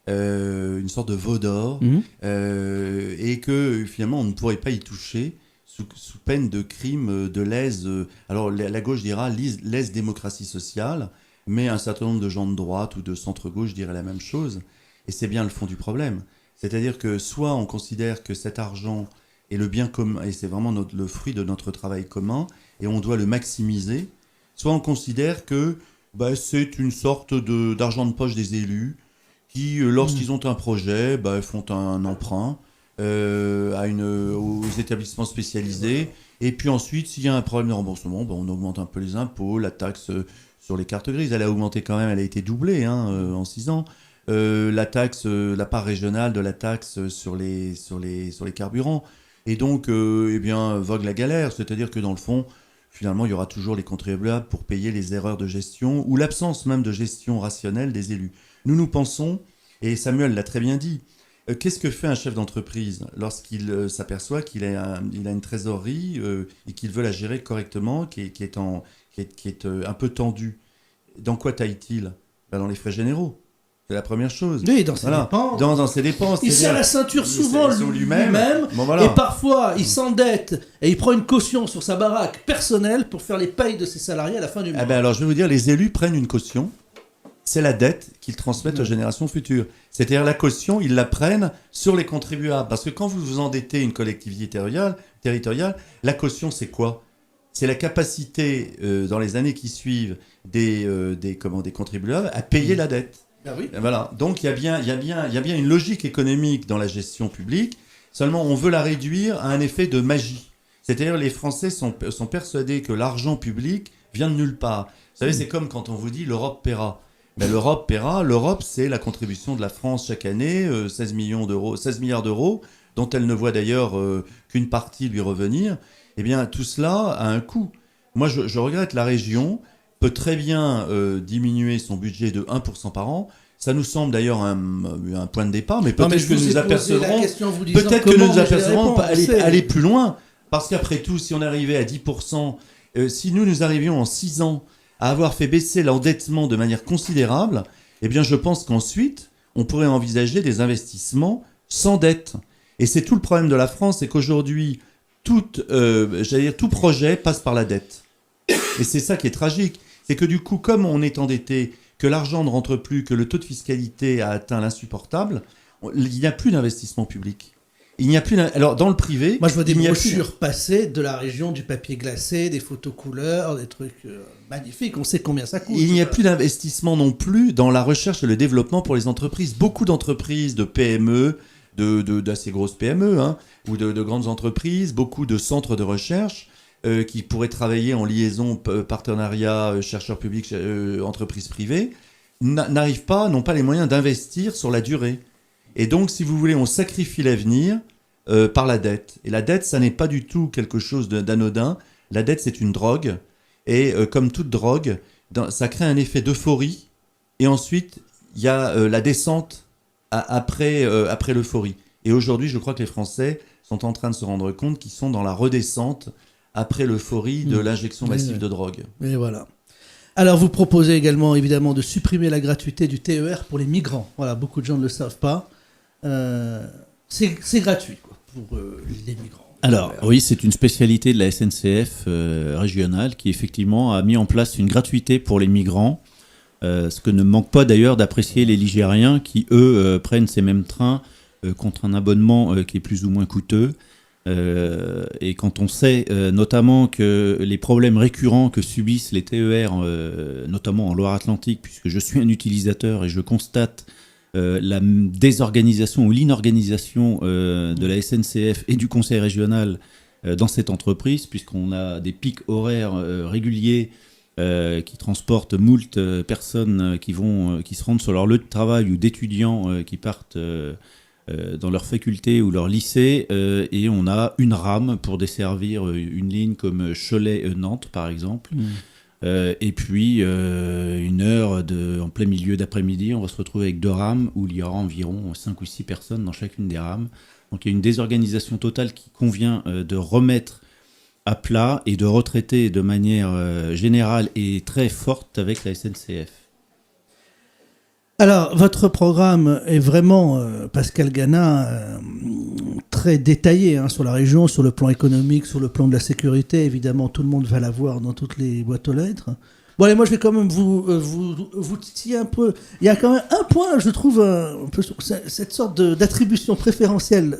une sorte de veau d'or, et que finalement on ne pourrait pas y toucher sous peine de crime, de lèse. Alors la gauche dira lèse démocratie sociale, mais un certain nombre de gens de droite ou de centre-gauche diraient la même chose. Et c'est bien le fond du problème. C'est-à-dire que soit on considère que cet argent est le bien commun, et c'est vraiment le fruit de notre travail commun, et on doit le maximiser, soit on considère que c'est une sorte d'argent de poche des élus qui, lorsqu'ils ont un projet, font un emprunt aux établissements spécialisés. Et puis ensuite, s'il y a un problème de remboursement, on augmente un peu les impôts, la taxe... sur les cartes grises, elle a augmenté quand même, elle a été doublée en 6 ans. La part régionale de la taxe sur les carburants. Et donc, vogue la galère. C'est-à-dire que dans le fond, finalement, il y aura toujours les contribuables pour payer les erreurs de gestion ou l'absence même de gestion rationnelle des élus. Nous pensons, et Samuel l'a très bien dit, qu'est-ce que fait un chef d'entreprise lorsqu'il s'aperçoit qu'il a une trésorerie et qu'il veut la gérer correctement, qui est un peu tendue? Dans quoi taille-t-il? Dans les frais généraux. C'est la première chose. Oui, dans ses dépenses. Dans ses dépenses. Il serre la ceinture souvent lui-même. Bon, voilà. Et parfois, il s'endette et il prend une caution sur sa baraque personnelle pour faire les payes de ses salariés à la fin du mois. Alors, je vais vous dire, les élus prennent une caution. C'est la dette qu'ils transmettent aux générations futures. C'est-à-dire la caution, ils la prennent sur les contribuables. Parce que quand vous vous endettez une collectivité territoriale, la caution, c'est quoi? C'est la capacité, dans les années qui suivent, des contribuables à payer la dette. Ah oui. Voilà. Donc il y a bien une logique économique dans la gestion publique. Seulement, on veut la réduire à un effet de magie. C'est-à-dire les Français sont persuadés que l'argent public vient de nulle part. Vous savez, c'est comme quand on vous dit l'Europe paiera. Mais l'Europe paiera. L'Europe, c'est la contribution de la France chaque année, 16 milliards d'euros, dont elle ne voit d'ailleurs qu'une partie lui revenir. Eh bien, tout cela a un coût. Moi, je regrette, la région peut très bien diminuer son budget de 1% par an. Ça nous semble d'ailleurs un point de départ, mais peut-être que nous apercevrons aller plus loin. Parce qu'après tout, si on arrivait à 10%, si nous arrivions en 6 ans à avoir fait baisser l'endettement de manière considérable, eh bien, je pense qu'ensuite, on pourrait envisager des investissements sans dette. Et c'est tout le problème de la France, c'est qu'aujourd'hui, tout projet passe par la dette. Et c'est ça qui est tragique. C'est que du coup, comme on est endetté, que l'argent ne rentre plus, que le taux de fiscalité a atteint l'insupportable, il n'y a plus d'investissement public. Il n'y a plus alors dans le privé, moi je vois des brochures passer de la région du papier glacé, des photos couleurs, des trucs magnifiques. On sait combien ça coûte. Il n'y a plus d'investissement non plus dans la recherche et le développement pour les entreprises. Beaucoup d'entreprises, de PME, d'assez grosses PME, ou de grandes entreprises, beaucoup de centres de recherche qui pourraient travailler en liaison, partenariat, chercheurs publics, entreprises privées, n'ont pas les moyens d'investir sur la durée. Et donc, si vous voulez, on sacrifie l'avenir par la dette. Et la dette, ça n'est pas du tout quelque chose d'anodin. La dette, c'est une drogue. Et comme toute drogue, ça crée un effet d'euphorie. Et ensuite, il y a la descente après l'euphorie. Et aujourd'hui, je crois que les Français sont en train de se rendre compte qu'ils sont dans la redescente après l'euphorie de l'injection massive de drogue. Et voilà. Alors, vous proposez également, évidemment, de supprimer la gratuité du TER pour les migrants. Voilà, beaucoup de gens ne le savent pas. C'est gratuit pour les migrants. Alors, oui, c'est une spécialité de la SNCF régionale qui, effectivement, a mis en place une gratuité pour les migrants. Ce que ne manque pas, d'ailleurs, d'apprécier les Ligériens qui, eux, prennent ces mêmes trains contre un abonnement qui est plus ou moins coûteux. Et quand on sait notamment que les problèmes récurrents que subissent les TER, notamment en Loire-Atlantique, puisque je suis un utilisateur et je constate la désorganisation ou l'inorganisation de la SNCF et du conseil régional dans cette entreprise, puisqu'on a des pics horaires réguliers qui transportent moult personnes qui se rendent sur leur lieu de travail ou d'étudiants qui partent dans leur faculté ou leur lycée, et on a une rame pour desservir une ligne comme Cholet-Nantes par exemple. Et puis une heure en plein milieu d'après-midi, on va se retrouver avec 2 rames où il y aura environ 5 ou 6 personnes dans chacune des rames. Donc il y a une désorganisation totale qui convient de remettre à plat et de retraiter de manière générale et très forte avec la SNCF. Alors, votre programme est vraiment, Pascal Gana, très détaillé sur la région, sur le plan économique, sur le plan de la sécurité. Évidemment, tout le monde va l'avoir dans toutes les boîtes aux lettres. Bon, allez, moi, je vais quand même vous titiller un peu. Il y a quand même un point, je trouve, un peu cette sorte d'attribution préférentielle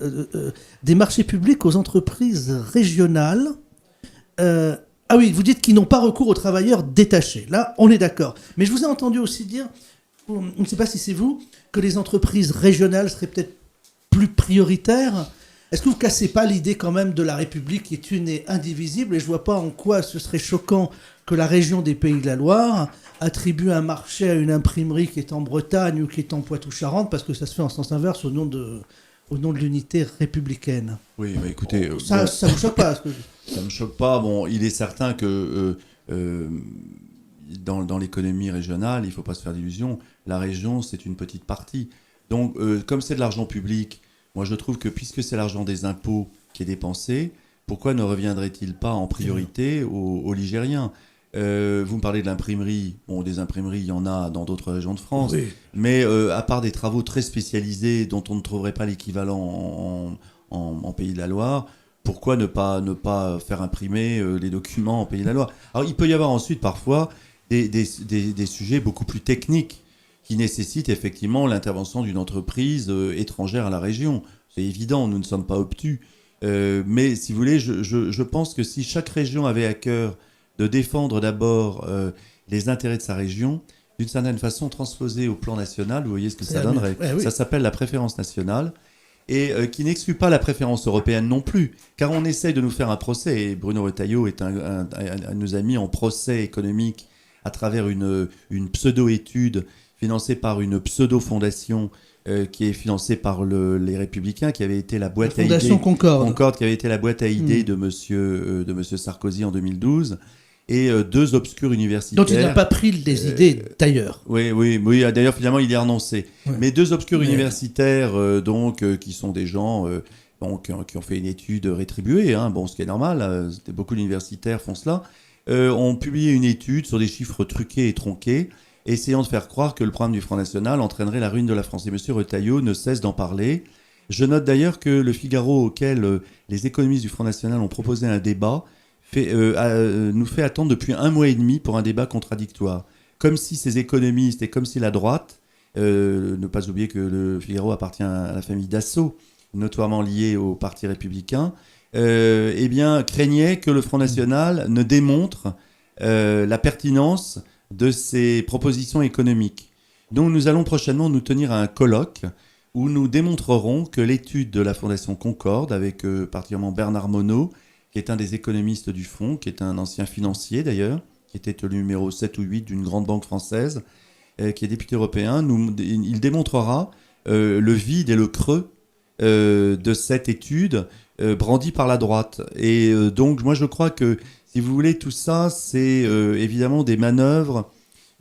des marchés publics aux entreprises régionales. Ah oui, vous dites qu'ils n'ont pas recours aux travailleurs détachés. Là, on est d'accord. Mais je vous ai entendu aussi dire, je ne sais pas si c'est vous, que les entreprises régionales seraient peut-être plus prioritaires. Est-ce que vous ne cassez pas l'idée quand même de la République qui est une et indivisible, et je ne vois pas en quoi ce serait choquant que la région des Pays de la Loire attribue un marché à une imprimerie qui est en Bretagne ou qui est en Poitou-Charentes, parce que ça se fait en sens inverse au nom de au nom de l'unité républicaine. Oui, mais écoutez, Ça ne me choque pas. ça me choque pas. Bon, il est certain que dans l'économie régionale, il ne faut pas se faire d'illusions. La région, c'est une petite partie. Donc, comme c'est de l'argent public, moi je trouve que puisque c'est l'argent des impôts qui est dépensé, pourquoi ne reviendrait-il pas en priorité aux Ligériens ? Vous me parlez de l'imprimerie. Bon, des imprimeries, il y en a dans d'autres régions de France. Oui. Mais à part des travaux très spécialisés dont on ne trouverait pas l'équivalent en Pays de la Loire, pourquoi ne pas faire imprimer les documents en Pays de la Loire ? Alors, il peut y avoir ensuite parfois des sujets beaucoup plus techniques qui nécessitent effectivement l'intervention d'une entreprise étrangère à la région. C'est évident, nous ne sommes pas obtus. Mais si vous voulez, je pense que si chaque région avait à cœur de défendre d'abord les intérêts de sa région, d'une certaine façon transposé au plan national, vous voyez ce que ça donnerait. Ouais, oui. Ça s'appelle la préférence nationale, et qui n'exclue pas la préférence européenne non plus, car on essaye de nous faire un procès, et Bruno Retailleau est un de nos amis en procès économique à travers une pseudo-étude financée par une pseudo-fondation qui est financée par les Républicains, qui avait été la boîte à idées. Fondation Concorde. Qui avait été la boîte à idées de monsieur Sarkozy en 2012. Et deux obscurs universitaires. Dont il n'a pas pris les idées, d'ailleurs. Oui, d'ailleurs, finalement, il y a renoncé. Ouais. Mais deux obscurs universitaires, qui sont des gens qui ont fait une étude rétribuée, ce qui est normal, beaucoup d'universitaires font cela, ont publié une étude sur des chiffres truqués et tronqués, essayant de faire croire que le programme du Front National entraînerait la ruine de la France. Et M. Retailleau ne cesse d'en parler. Je note d'ailleurs que le Figaro, auquel les économistes du Front National ont proposé un débat, nous fait attendre depuis 1 mois et demi pour un débat contradictoire. Comme si ces économistes et comme si la droite, ne pas oublier que le Figaro appartient à la famille Dassault, notoirement liée au Parti républicain, craignaient que le Front National ne démontre la pertinence de ses propositions économiques. Donc nous allons prochainement nous tenir à un colloque où nous démontrerons que l'étude de la Fondation Concorde, avec particulièrement Bernard Monod, qui est un des économistes du Fonds, qui est un ancien financier d'ailleurs, qui était le numéro 7 ou 8 d'une grande banque française, qui est député européen, il démontrera le vide et le creux de cette étude brandie par la droite. Et donc moi je crois que, si vous voulez, tout ça, c'est évidemment des manœuvres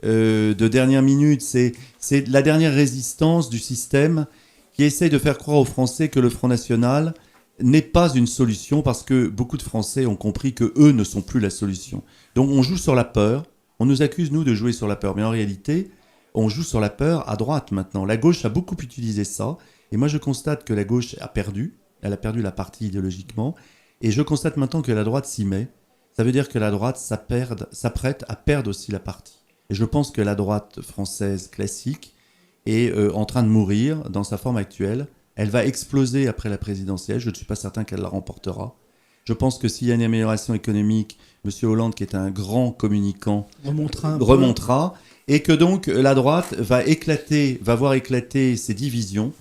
de dernière minute, c'est la dernière résistance du système qui essaie de faire croire aux Français que le Front National n'est pas une solution, parce que beaucoup de Français ont compris que eux ne sont plus la solution. Donc on joue sur la peur, on nous accuse nous de jouer sur la peur, mais en réalité on joue sur la peur à droite maintenant. La gauche a beaucoup utilisé ça, et moi je constate que la gauche a perdu, elle a perdu la partie idéologiquement, et je constate maintenant que la droite s'y met. Ça veut dire que la droite s'apprête à perdre aussi la partie. Et je pense que la droite française classique est en train de mourir dans sa forme actuelle. Elle va exploser après la présidentielle. Je ne suis pas certain qu'elle la remportera. Je pense que s'il y a une amélioration économique, M. Hollande, qui est un grand communicant, remontera. Et que donc la droite va voir éclater ses divisions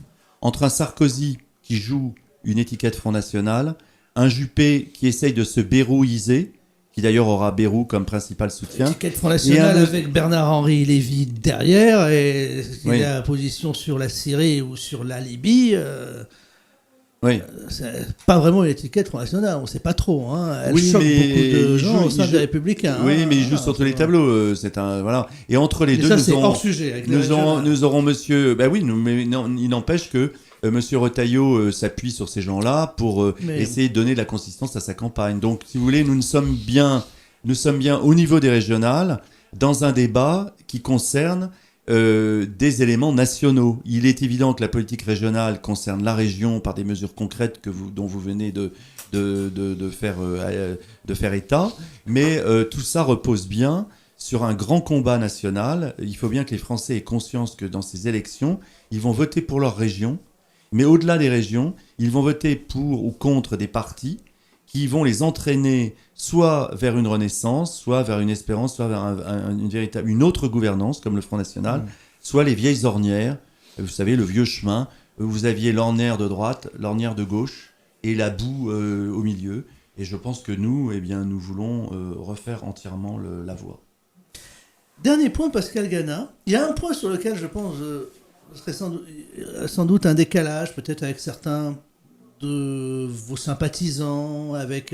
entre un Sarkozy qui joue une étiquette Front National, un Juppé qui essaye de se bérouiser, qui d'ailleurs aura Bayrou comme principal soutien. Étiquette Front National avec Bernard-Henri Lévy derrière, et il a position sur la Syrie ou sur la Libye. C'est pas vraiment une étiquette Front National, on ne sait pas trop. Elle choque beaucoup de gens au sein des Républicains. Oui, mais il joue sur tous les tableaux. Voilà. Et entre les deux, hors sujet. Nous aurons monsieur. Mais non, il n'empêche que monsieur Retailleau s'appuie sur ces gens-là pour essayer de donner de la consistance à sa campagne. Donc, si vous voulez, nous sommes bien au niveau des régionales dans un débat qui concerne des éléments nationaux. Il est évident que la politique régionale concerne la région par des mesures concrètes dont vous venez de faire état, mais tout ça repose bien sur un grand combat national. Il faut bien que les Français aient conscience que dans ces élections, ils vont voter pour leur région, mais au-delà des régions, ils vont voter pour ou contre des partis qui vont les entraîner soit vers une renaissance, soit vers une espérance, soit vers une autre gouvernance, comme le Front National, soit les vieilles ornières, vous savez, le vieux chemin, où vous aviez l'ornière de droite, l'ornière de gauche, et la boue au milieu. Et je pense que nous voulons refaire entièrement la voie. Dernier point, Pascal Gana. Il y a un point sur lequel je pense ce serait sans doute un décalage, peut-être avec certains de vos sympathisants, avec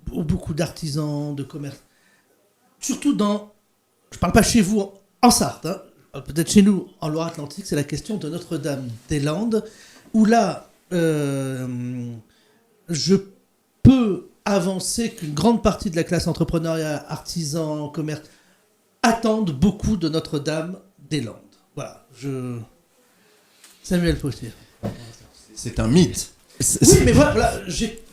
beaucoup d'artisans, de commerce. Surtout je ne parle pas chez vous en Sarthe, hein, peut-être chez nous en Loire-Atlantique, c'est la question de Notre-Dame-des-Landes, où là, je peux avancer qu'une grande partie de la classe entrepreneuriale, artisan, commerce, attendent beaucoup de Notre-Dame-des-Landes. Voilà, Samuel Potier. C'est un mythe. Oui, mais voilà,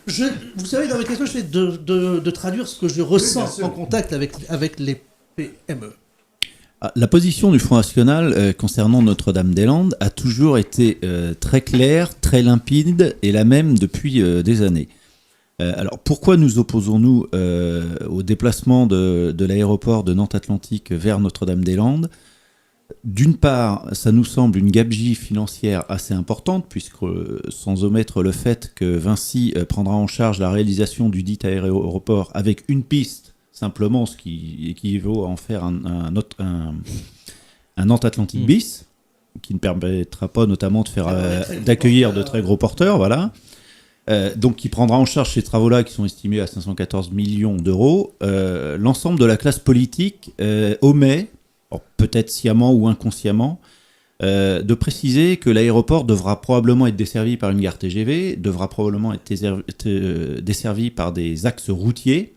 vous savez, dans mes questions, je fais de traduire ce que je ressens en contact avec les PME. La position du Front National concernant Notre-Dame-des-Landes a toujours été très claire, très limpide et la même depuis des années. Alors pourquoi nous opposons-nous au déplacement de l'aéroport de Nantes-Atlantique vers Notre-Dame-des-Landes ? D'une part, ça nous semble une gabegie financière assez importante, puisque sans omettre le fait que Vinci prendra en charge la réalisation du dit aéroport avec une piste, simplement, ce qui équivaut à en faire un Nantes-Atlantique bis, qui ne permettra pas notamment d'accueillir de très gros porteurs, voilà. Donc qui prendra en charge ces travaux-là qui sont estimés à 514 millions d'euros. L'ensemble de la classe politique omet, peut-être sciemment ou inconsciemment, de préciser que l'aéroport devra probablement être desservi par une gare TGV, devra probablement être desservi par des axes routiers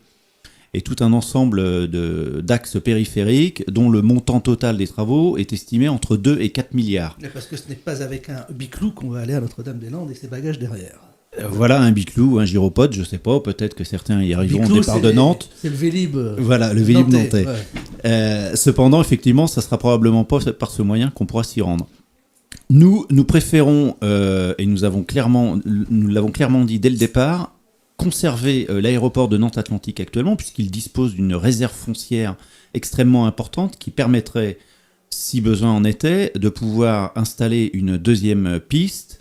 et tout un ensemble d'axes périphériques dont le montant total des travaux est estimé entre 2 et 4 milliards. Parce que ce n'est pas avec un biclou qu'on va aller à Notre-Dame-des-Landes et ses bagages derrière. Voilà, un biclou, un gyropode, je sais pas, peut-être que certains y arriveront au départ de Nantes. C'est le Vélib. Voilà, le Vélib nantais. Ouais. Cependant, effectivement, ça sera probablement pas par ce moyen qu'on pourra s'y rendre. Nous préférons, et nous l'avons clairement dit dès le départ, conserver l'aéroport de Nantes-Atlantique actuellement, puisqu'il dispose d'une réserve foncière extrêmement importante qui permettrait, si besoin en était, de pouvoir installer une deuxième piste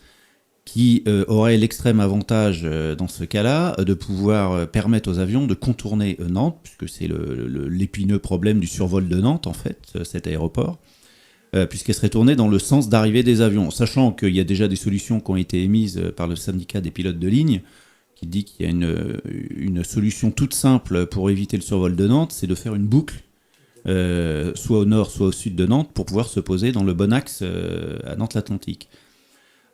qui aurait l'extrême avantage dans ce cas-là de pouvoir permettre aux avions de contourner Nantes, puisque c'est l'épineux problème du survol de Nantes, en fait, cet aéroport, puisqu'elle serait tournée dans le sens d'arrivée des avions, sachant qu'il y a déjà des solutions qui ont été émises par le syndicat des pilotes de ligne, qui dit qu'il y a une solution toute simple pour éviter le survol de Nantes, c'est de faire une boucle, soit au nord, soit au sud de Nantes, pour pouvoir se poser dans le bon axe à Nantes-l'Atlantique.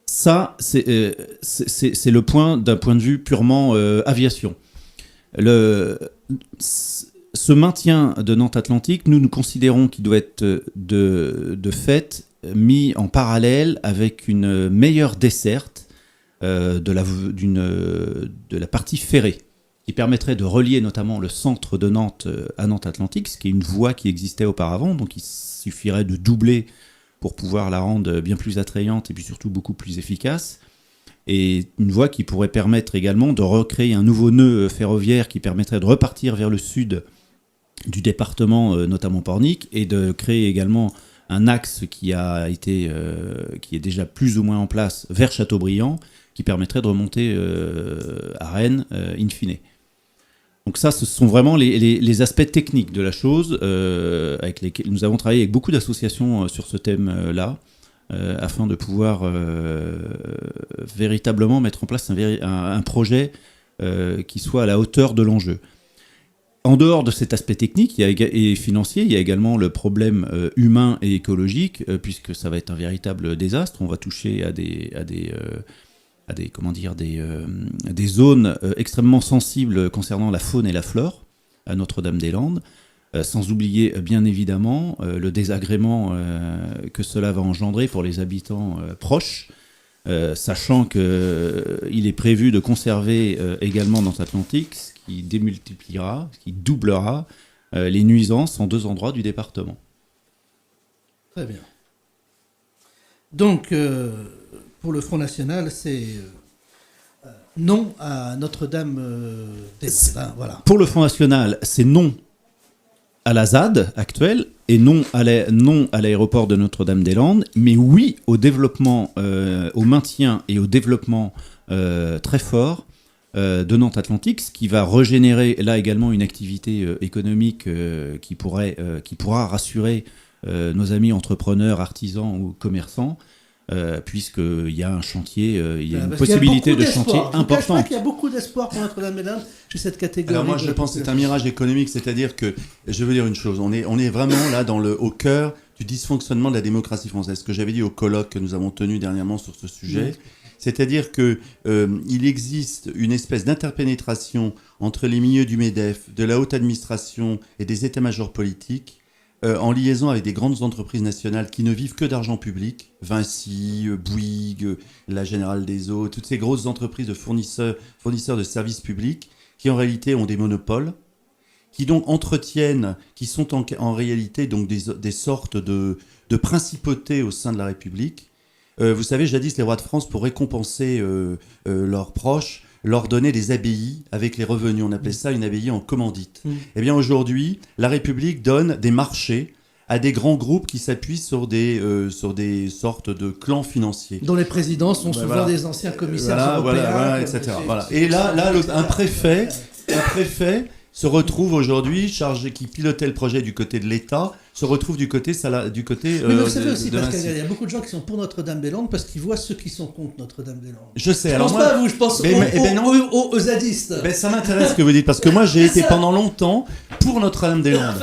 Ça, c'est le point d'un point de vue purement aviation. Ce maintien de Nantes-Atlantique, nous considérons qu'il doit être de fait mis en parallèle avec une meilleure desserte de la partie ferrée, qui permettrait de relier notamment le centre de Nantes à Nantes-Atlantique, ce qui est une voie qui existait auparavant, donc il suffirait de doubler pour pouvoir la rendre bien plus attrayante et puis surtout beaucoup plus efficace. Et une voie qui pourrait permettre également de recréer un nouveau nœud ferroviaire qui permettrait de repartir vers le sud du département, notamment Pornic, et de créer également un axe qui est déjà plus ou moins en place vers Châteaubriand, qui permettrait de remonter à Rennes in fine. Donc ça, ce sont vraiment les aspects techniques de la chose avec lesquels nous avons travaillé avec beaucoup d'associations sur ce thème-là, afin de pouvoir véritablement mettre en place un projet qui soit à la hauteur de l'enjeu. En dehors de cet aspect technique et financier, il y a également le problème humain et écologique, puisque ça va être un véritable désastre. On va toucher à des zones extrêmement sensibles concernant la faune et la flore à Notre-Dame-des-Landes, sans oublier bien évidemment le désagrément que cela va engendrer pour les habitants proches, sachant qu'il est prévu de conserver également dans l'Atlantique, ce qui démultipliera, ce qui doublera les nuisances en 2 endroits du département. Très bien. Donc, pour le Front National, c'est non à Notre-Dame-des-Landes. Voilà. Pour le Front National, c'est non à la ZAD actuelle et non à l'aéroport de Notre-Dame-des-Landes, mais oui au développement, au maintien et au développement très fort de Nantes-Atlantique, ce qui va régénérer là également une activité économique qui pourra rassurer nos amis entrepreneurs, artisans ou commerçants, puisqu'il y a un chantier, il y a une possibilité de chantier importante. Il y a beaucoup d'espoir pour Notre-Dame-des-Landes chez cette catégorie. Alors moi je pense que c'est un mirage économique, c'est-à-dire que, je veux dire une chose, on est vraiment là au cœur du dysfonctionnement de la démocratie française. Ce que j'avais dit au colloque que nous avons tenu dernièrement sur ce sujet, c'est-à-dire que il existe une espèce d'interpénétration entre les milieux du MEDEF, de la haute administration et des états-majors politiques, en liaison avec des grandes entreprises nationales qui ne vivent que d'argent public, Vinci, Bouygues, la Générale des Eaux, toutes ces grosses entreprises de fournisseurs de services publics qui en réalité ont des monopoles, qui donc entretiennent, qui sont en réalité donc des sortes de principautés au sein de la République. Vous savez, jadis, les rois de France, pour récompenser leurs proches, leur donnaient des abbayes avec les revenus. On appelait ça une abbaye en commandite. Eh bien, aujourd'hui, la République donne des marchés à des grands groupes qui s'appuient sur des sortes de clans financiers. Dont les présidents sont souvent des anciens commissaires européens. Etc. Voilà. Et là un préfet se retrouve aujourd'hui qui pilotait le projet du côté de l'État, se retrouve du côté mais vous savez aussi, Pascal, il y a beaucoup de gens qui sont pour Notre-Dame-des-Landes parce qu'ils voient ceux qui sont contre Notre-Dame-des-Landes. Je sais. Je pense pas à vous, je pense aux zadistes. Ça m'intéresse ce que vous dites, parce que moi j'ai été pendant longtemps pour Notre-Dame-des-Landes.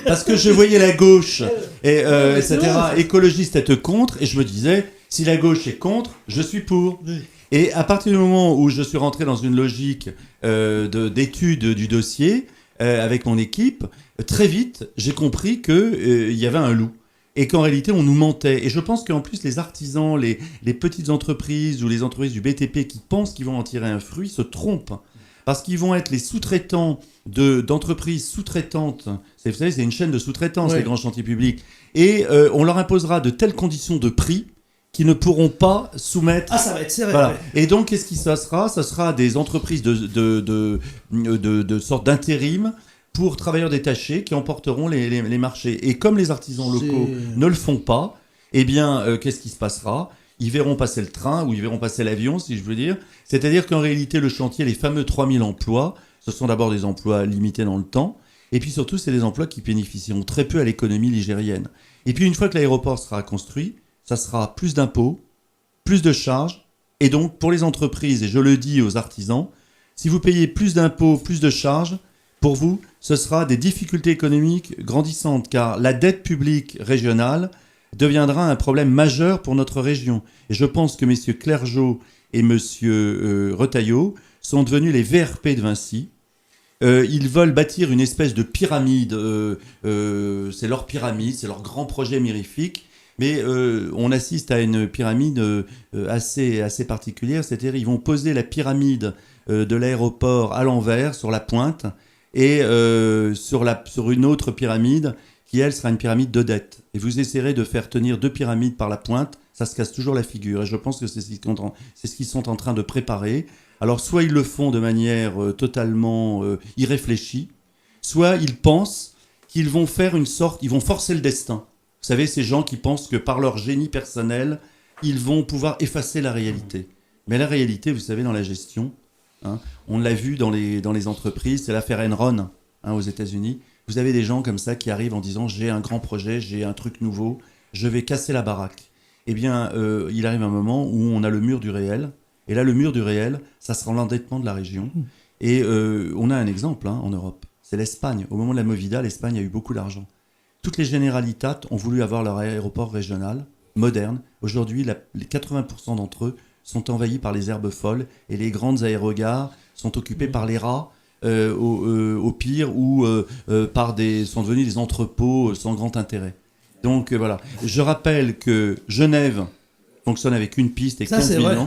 Parce que je voyais la gauche, etc., écologiste être contre, et je me disais, si la gauche est contre, je suis pour. Oui. Et à partir du moment où je suis rentré dans une logique d'étude du dossier avec mon équipe, très vite, j'ai compris qu'il y avait un loup et qu'en réalité, on nous mentait. Et je pense qu'en plus, les artisans, les petites entreprises ou les entreprises du BTP qui pensent qu'ils vont en tirer un fruit se trompent. Parce qu'ils vont être les sous-traitants d'entreprises sous-traitantes. Vous savez, c'est une chaîne de sous-traitance, les grands chantiers publics. Et on leur imposera de telles conditions de prix qui ne pourront pas soumettre. Ah, ça va être serré. Voilà. Et donc, qu'est-ce qui se sera ? Ça sera des entreprises de sorte d'intérim pour travailleurs détachés qui emporteront les marchés. Et comme les artisans locaux ne le font pas, eh bien, qu'est-ce qui se passera ? Ils verront passer le train ou ils verront passer l'avion, si je veux dire. C'est-à-dire qu'en réalité, le chantier, les fameux 3000 emplois, ce sont d'abord des emplois limités dans le temps. Et puis surtout, c'est des emplois qui bénéficieront très peu à l'économie ligérienne. Et puis, une fois que l'aéroport sera construit, ça sera plus d'impôts, plus de charges, et donc pour les entreprises, et je le dis aux artisans, si vous payez plus d'impôts, plus de charges, pour vous, ce sera des difficultés économiques grandissantes, car la dette publique régionale deviendra un problème majeur pour notre région. Et je pense que messieurs Clergeau et monsieur Retailleau sont devenus les VRP de Vinci. Ils veulent bâtir une espèce de pyramide, c'est leur pyramide, c'est leur grand projet mirifique. Mais on assiste à une pyramide assez particulière, c'est-à-dire ils vont poser la pyramide de l'aéroport à l'envers, sur la pointe, et sur une autre pyramide qui, elle, sera une pyramide de dette. Et vous essayerez de faire tenir deux pyramides par la pointe, ça se casse toujours la figure. Et je pense que c'est ce qu'ils sont en train de préparer. Alors, soit ils le font de manière totalement irréfléchie, soit ils pensent qu'ils vont faire ils vont forcer le destin. Vous savez, ces gens qui pensent que par leur génie personnel, ils vont pouvoir effacer la réalité. Mais la réalité, vous savez, dans la gestion, on l'a vu dans les entreprises, c'est l'affaire Enron aux États-Unis. Vous avez des gens comme ça qui arrivent en disant « j'ai un grand projet, j'ai un truc nouveau, je vais casser la baraque ». Eh bien, il arrive un moment où on a le mur du réel. Et là, le mur du réel, ça sera l'endettement de la région. Et on a un exemple en Europe. C'est l'Espagne. Au moment de la Movida, l'Espagne a eu beaucoup d'argent. Toutes les Generalitat ont voulu avoir leur aéroport régional, moderne. Aujourd'hui, les 80% d'entre eux sont envahis par les herbes folles et les grandes aérogares sont occupées par les rats, au pire, ou sont devenus des entrepôts sans grand intérêt. Donc voilà. Je rappelle que Genève fonctionne avec une piste et 15 millions. Vrai.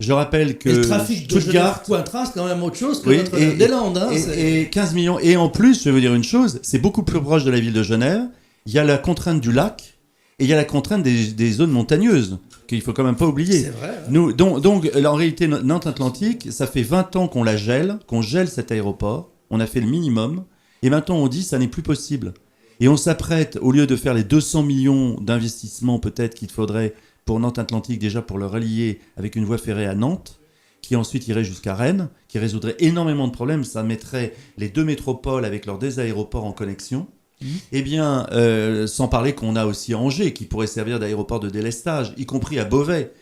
Je rappelle que le trafic de Genève-Cointras, c'est quand même autre chose que Notre-Dame-des-Landes. Et 15 millions. Et en plus, je vais vous dire une chose, c'est beaucoup plus proche de la ville de Genève. Il y a la contrainte du lac et il y a la contrainte des zones montagneuses, qu'il ne faut quand même pas oublier. C'est vrai. Ouais. Donc, en réalité, Nantes-Atlantique, ça fait 20 ans qu'on gèle cet aéroport. On a fait le minimum. Et maintenant, on dit que ça n'est plus possible. Et on s'apprête, au lieu de faire les 200 millions d'investissements peut-être qu'il faudrait pour Nantes-Atlantique, déjà pour le relier avec une voie ferrée à Nantes, qui ensuite irait jusqu'à Rennes, qui résoudrait énormément de problèmes. Ça mettrait les deux métropoles avec leurs deux aéroports en connexion. Eh bien, sans parler qu'on a aussi Angers qui pourrait servir d'aéroport de délestage, y compris à Beauvais.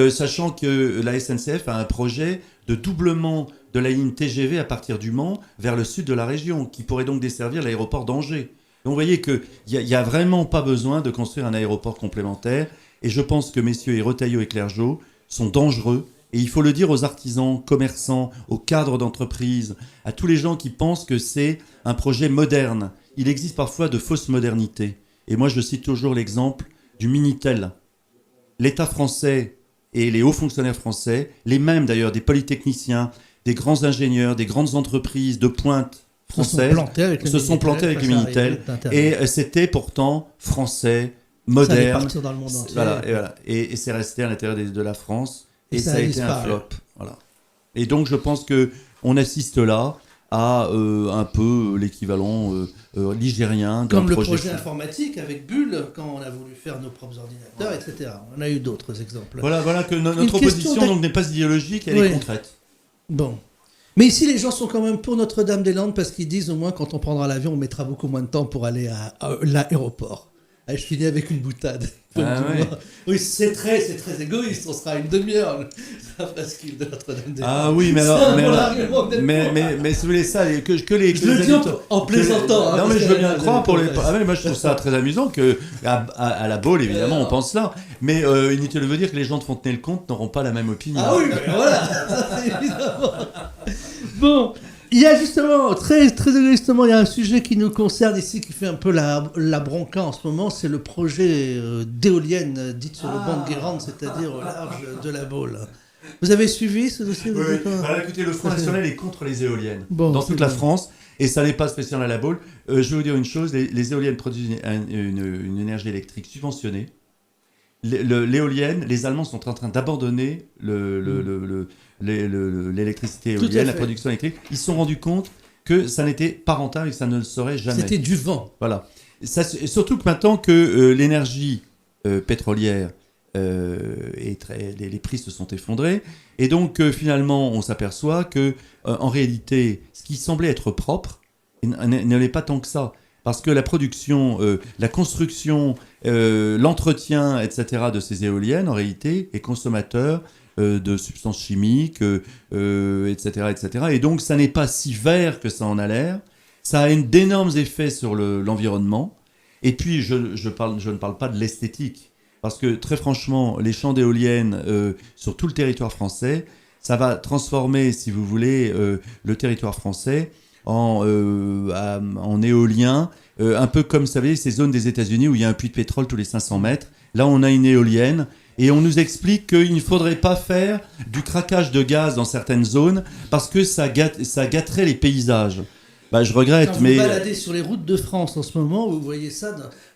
Sachant que la SNCF a un projet de doublement de la ligne TGV à partir du Mans vers le sud de la région, qui pourrait donc desservir l'aéroport d'Angers. Donc vous voyez qu'il n'y a vraiment pas besoin de construire un aéroport complémentaire, et je pense que messieurs Retailleau et Clergeau sont dangereux, et il faut le dire aux artisans, commerçants, aux cadres d'entreprise, à tous les gens qui pensent que c'est un projet moderne. Il existe parfois de fausses modernités, et moi je cite toujours l'exemple du Minitel. L'État français et les hauts fonctionnaires français, les mêmes d'ailleurs des polytechniciens, des grands ingénieurs, des grandes entreprises de pointe françaises, se sont plantés avec le Minitel. Et c'était pourtant français, moderne. Ça allait partir dans le monde entier. Voilà. Et c'est resté à l'intérieur de la France. Et ça a été un flop. Voilà. Et donc je pense qu'on assiste là à un peu l'équivalent ligérien d'un comme le projet projet informatique avec Bull, quand on a voulu faire nos propres ordinateurs, etc. On a eu d'autres exemples. Voilà que notre opposition donc n'est pas idéologique, elle est concrète. Bon. Mais ici, les gens sont quand même pour Notre-Dame-des-Landes parce qu'ils disent au moins quand on prendra l'avion, on mettra beaucoup moins de temps pour aller à l'aéroport. Je finis avec une boutade. Oui, c'est très égoïste. On sera à une demi-heure. La bascule de Notre-Dame-des-Landes. Ah oui, mais si vous voulez ça, que les je le dis en plaisantant. Non, mais je veux bien le croire pour les. Ah mais moi je trouve ça très amusant que à la Baule évidemment on pense là, mais inutile de dire que les gens de Fontenay-le-Comte n'auront pas la même opinion. Ah oui, mais voilà, ça c'est évidemment. Bon. Il y a justement, très égoïstement, il y a un sujet qui nous concerne ici, qui fait un peu la bronca en ce moment, c'est le projet d'éolienne dite sur le banc de Guérande, c'est-à-dire au large de la Baule. Vous avez suivi ce dossier? Oui. Écoutez, le Front National est contre les éoliennes dans toute la bon. France, et ça n'est pas spécial à la Baule. Je vais vous dire une chose, les éoliennes produisent une énergie électrique subventionnée. L'éolienne, les Allemands sont en train d'abandonner l'électricité éolienne, la production électrique. Ils se sont rendus compte que ça n'était pas rentable et que ça ne le serait jamais. C'était du vent. Voilà. Surtout que maintenant que l'énergie pétrolière les prix se sont effondrés, et donc finalement on s'aperçoit que en réalité, ce qui semblait être propre ne l'est pas tant que ça. Parce que la production, la construction, l'entretien, etc. de ces éoliennes, en réalité, est consommateur de substances chimiques, etc., etc. Et donc, ça n'est pas si vert que ça en a l'air. Ça a d'énormes effets sur l'environnement. Et puis, je ne parle pas de l'esthétique. Parce que, très franchement, les champs d'éoliennes sur tout le territoire français, ça va transformer, si vous voulez, le territoire français en éolien, un peu comme, vous savez, ces zones des États-Unis où il y a un puits de pétrole tous les 500 mètres. Là, on a une éolienne et on nous explique qu'il ne faudrait pas faire du craquage de gaz dans certaines zones parce que ça gâterait les paysages. Je regrette, quand mais... Vous baladez sur les routes de France en ce moment, vous voyez ça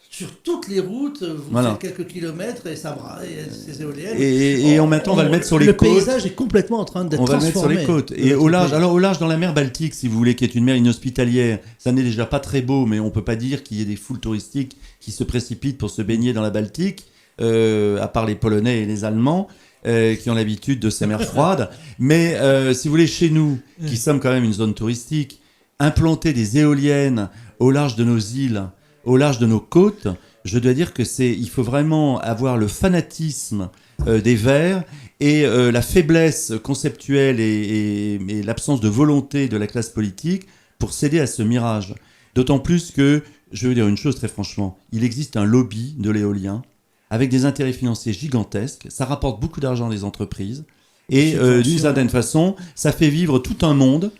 sur toutes les routes, vous faites quelques kilomètres et ça braille, ces éoliennes. Et maintenant, on va le mettre sur les côtes. Le paysage est complètement en train d'être transformé. On va le mettre sur les côtes. Et au large, dans la mer Baltique, si vous voulez, qui est une mer inhospitalière, ça n'est déjà pas très beau, mais on ne peut pas dire qu'il y ait des foules touristiques qui se précipitent pour se baigner dans la Baltique, à part les Polonais et les Allemands, qui ont l'habitude de ces mers froides. Mais si vous voulez, chez nous, qui sommes quand même une zone touristique, implanter des éoliennes au large de nos îles, au large de nos côtes, je dois dire que il faut vraiment avoir le fanatisme des Verts et la faiblesse conceptuelle et l'absence de volonté de la classe politique pour céder à ce mirage. D'autant plus que, je vais vous dire une chose très franchement, il existe un lobby de l'éolien avec des intérêts financiers gigantesques, ça rapporte beaucoup d'argent des entreprises et d'une certaine façon, ça fait vivre tout un monde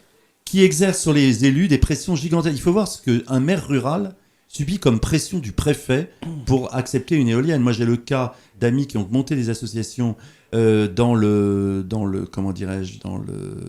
qui exerce sur les élus des pressions gigantesques. Il faut voir ce qu'un maire rural subit comme pression du préfet pour accepter une éolienne. Moi, j'ai le cas d'amis qui ont monté des associations dans le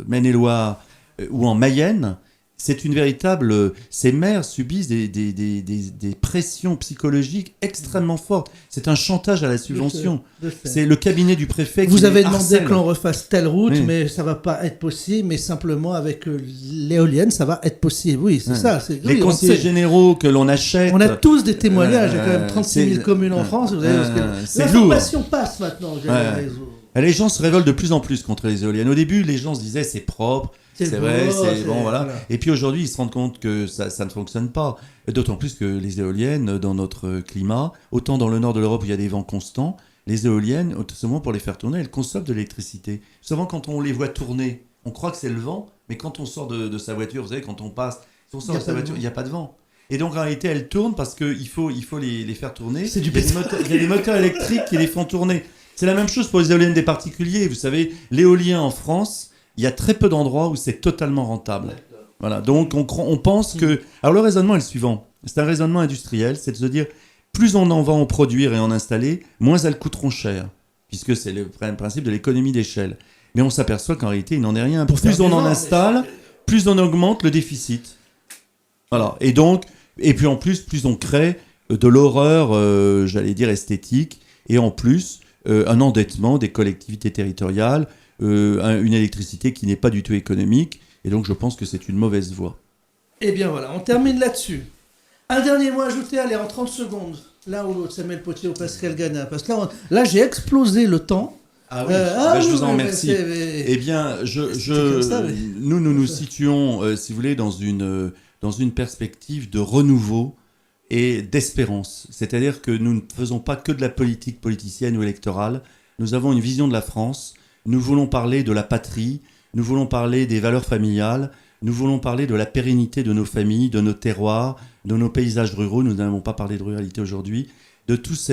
Maine-et-Loire ou en Mayenne. C'est une véritable... Ces maires subissent des pressions psychologiques extrêmement fortes. C'est un chantage à la subvention. C'est le cabinet du préfet qui Vous avez harcèle. demandé que l'on refasse telle route, mais ça ne va pas être possible. Mais simplement avec l'éolienne, ça va être possible. Oui, c'est ça. Les conseillers généraux que l'on achète... On a tous des témoignages. Il y a quand même 36 000 communes en France. Vous savez, c'est l'information passe maintenant. Les gens se révoltent de plus en plus contre les éoliennes. Au début, les gens se disaient c'est propre, c'est vrai, c'est bon, voilà. Et puis aujourd'hui, ils se rendent compte que ça ne fonctionne pas. D'autant plus que les éoliennes, dans notre climat, autant dans le nord de l'Europe où il y a des vents constants, les éoliennes, seulement pour les faire tourner, elles consomment de l'électricité. Souvent, quand on les voit tourner, on croit que c'est le vent, mais quand on sort de sa voiture, vous savez, quand on passe, si on sort de sa voiture, il n'y a pas de vent. Et donc en réalité, elles tournent parce qu'il faut les faire tourner. C'est du il y a des moteurs électriques qui les font tourner. C'est la même chose pour les éoliennes des particuliers. Vous savez, l'éolien en France, il y a très peu d'endroits où c'est totalement rentable. Voilà. Donc on pense que... Alors le raisonnement est le suivant. C'est un raisonnement industriel, c'est de se dire, plus on en va en produire et en installer, moins elles coûteront cher. Puisque c'est le principe de l'économie d'échelle. Mais on s'aperçoit qu'en réalité, il n'en est rien. Plus on en installe, plus on augmente le déficit. Voilà. Et puis en plus on crée de l'horreur, j'allais dire esthétique, et en plus un endettement des collectivités territoriales, une électricité qui n'est pas du tout économique, et donc je pense que c'est une mauvaise voie. Eh bien voilà, on termine là-dessus. Un dernier mot ajouté, allez, en 30 secondes, l'un ou l'autre, Samuel Potier ou Pascal Gana, parce que là j'ai explosé le temps. Ah oui, je vous en remercie. Eh bien, nous nous situons, si vous voulez, dans une perspective de renouveau et d'espérance. C'est-à-dire que nous ne faisons pas que de la politique politicienne ou électorale. Nous avons une vision de la France. Nous voulons parler de la patrie. Nous voulons parler des valeurs familiales. Nous voulons parler de la pérennité de nos familles, de nos terroirs, de nos paysages ruraux. Nous n'avons pas parlé de ruralité aujourd'hui. De tout ce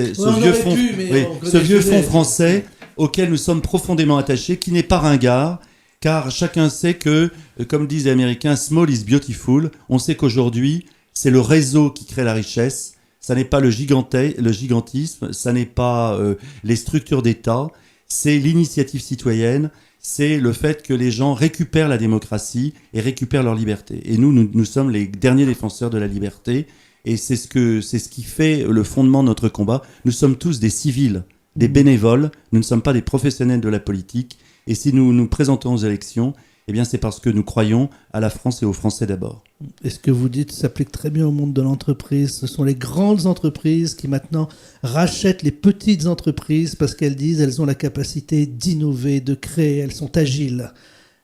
vieux fond français auquel nous sommes profondément attachés, qui n'est pas ringard, car chacun sait que, comme disent les Américains, small is beautiful. On sait qu'aujourd'hui, c'est le réseau qui crée la richesse. Ça n'est pas le gigantisme, ça n'est pas les structures d'État, c'est l'initiative citoyenne, c'est le fait que les gens récupèrent la démocratie et récupèrent leur liberté. Et nous sommes les derniers défenseurs de la liberté, et c'est ce qui fait le fondement de notre combat. Nous sommes tous des civils, des bénévoles, nous ne sommes pas des professionnels de la politique, et si nous nous présentons aux élections, eh bien c'est parce que nous croyons à la France et aux Français d'abord. Et ce que vous dites s'applique très bien au monde de l'entreprise. Ce sont les grandes entreprises qui maintenant rachètent les petites entreprises parce qu'elles disent qu'elles ont la capacité d'innover, de créer, elles sont agiles.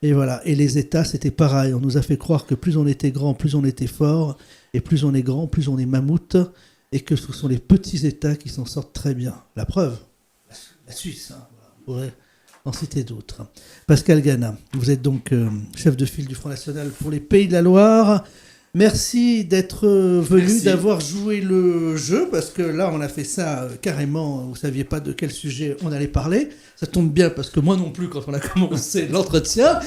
Et voilà. Et les États, c'était pareil. On nous a fait croire que plus on était grand, plus on était fort. Et plus on est grand, plus on est mammouth. Et que ce sont les petits États qui s'en sortent très bien. La preuve, la Suisse, hein, on pourrait en citer d'autres. Pascal Gana, vous êtes donc chef de file du Front National pour les Pays de la Loire. Merci d'être venu, d'avoir joué le jeu, parce que là, on a fait ça carrément, vous ne saviez pas de quel sujet on allait parler. Ça tombe bien, parce que moi non plus, quand on a commencé l'entretien.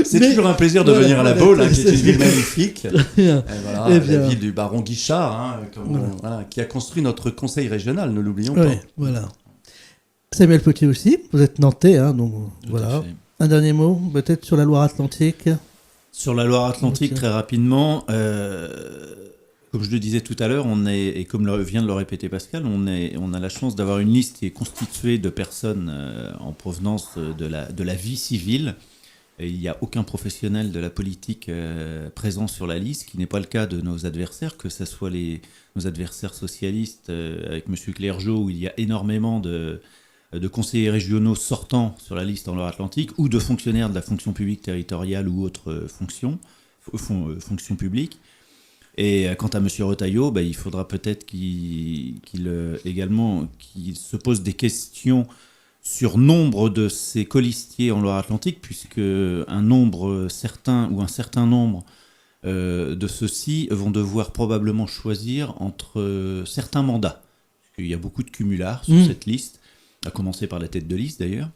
C'est toujours un plaisir de venir à la Baule, qui est une ville magnifique. La ville du baron Guichard, qui a construit notre conseil régional, ne l'oublions pas. Voilà. Samuel Potier aussi, vous êtes nantais, donc voilà. Un dernier mot, peut-être sur la Loire-Atlantique. Sur la Loire-Atlantique, très rapidement, comme je le disais tout à l'heure, et comme vient de le répéter Pascal, on a la chance d'avoir une liste qui est constituée de personnes en provenance de la vie civile. Et il n'y a aucun professionnel de la politique présent sur la liste, qui n'est pas le cas de nos adversaires, que ce soit nos adversaires socialistes avec M. Clergeau, où il y a énormément de conseillers régionaux sortants sur la liste en Loire-Atlantique, ou de fonctionnaires de la fonction publique territoriale ou autres fonctions publiques. Et quant à M. Retailleau, il faudra peut-être qu'il se pose des questions sur nombre de ces colistiers en Loire-Atlantique, puisque un certain nombre de ceux-ci vont devoir probablement choisir entre certains mandats. Il y a beaucoup de cumulards sur cette liste, à commencer par la tête de liste d'ailleurs.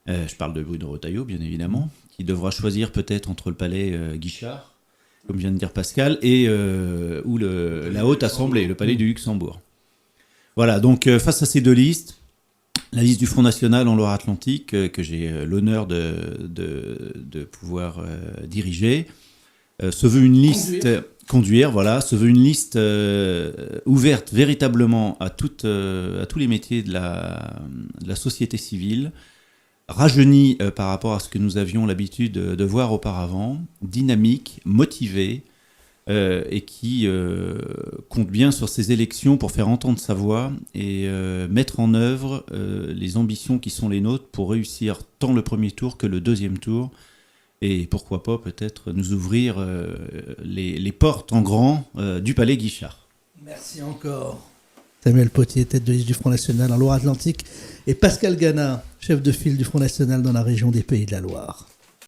Je parle de Bruno Retailleau, bien évidemment, qui devra choisir peut-être entre le palais Guichard, comme vient de dire Pascal, et ou la Haute Assemblée, le palais du Luxembourg. Voilà, donc face à ces deux listes, la liste du Front National en Loire-Atlantique, que j'ai l'honneur de pouvoir diriger, se veut une liste... Conduire, voilà, se veut une liste ouverte véritablement à tous les métiers de la société civile, rajeunie par rapport à ce que nous avions l'habitude de voir auparavant, dynamique, motivée, et qui compte bien sur ces élections pour faire entendre sa voix et mettre en œuvre les ambitions qui sont les nôtres pour réussir tant le premier tour que le deuxième tour. Et pourquoi pas peut-être nous ouvrir les portes en grand du Palais Guichard. Merci encore. Samuel Potier, tête de liste du Front National en Loire-Atlantique, et Pascal Gana, chef de file du Front National dans la région des Pays de la Loire.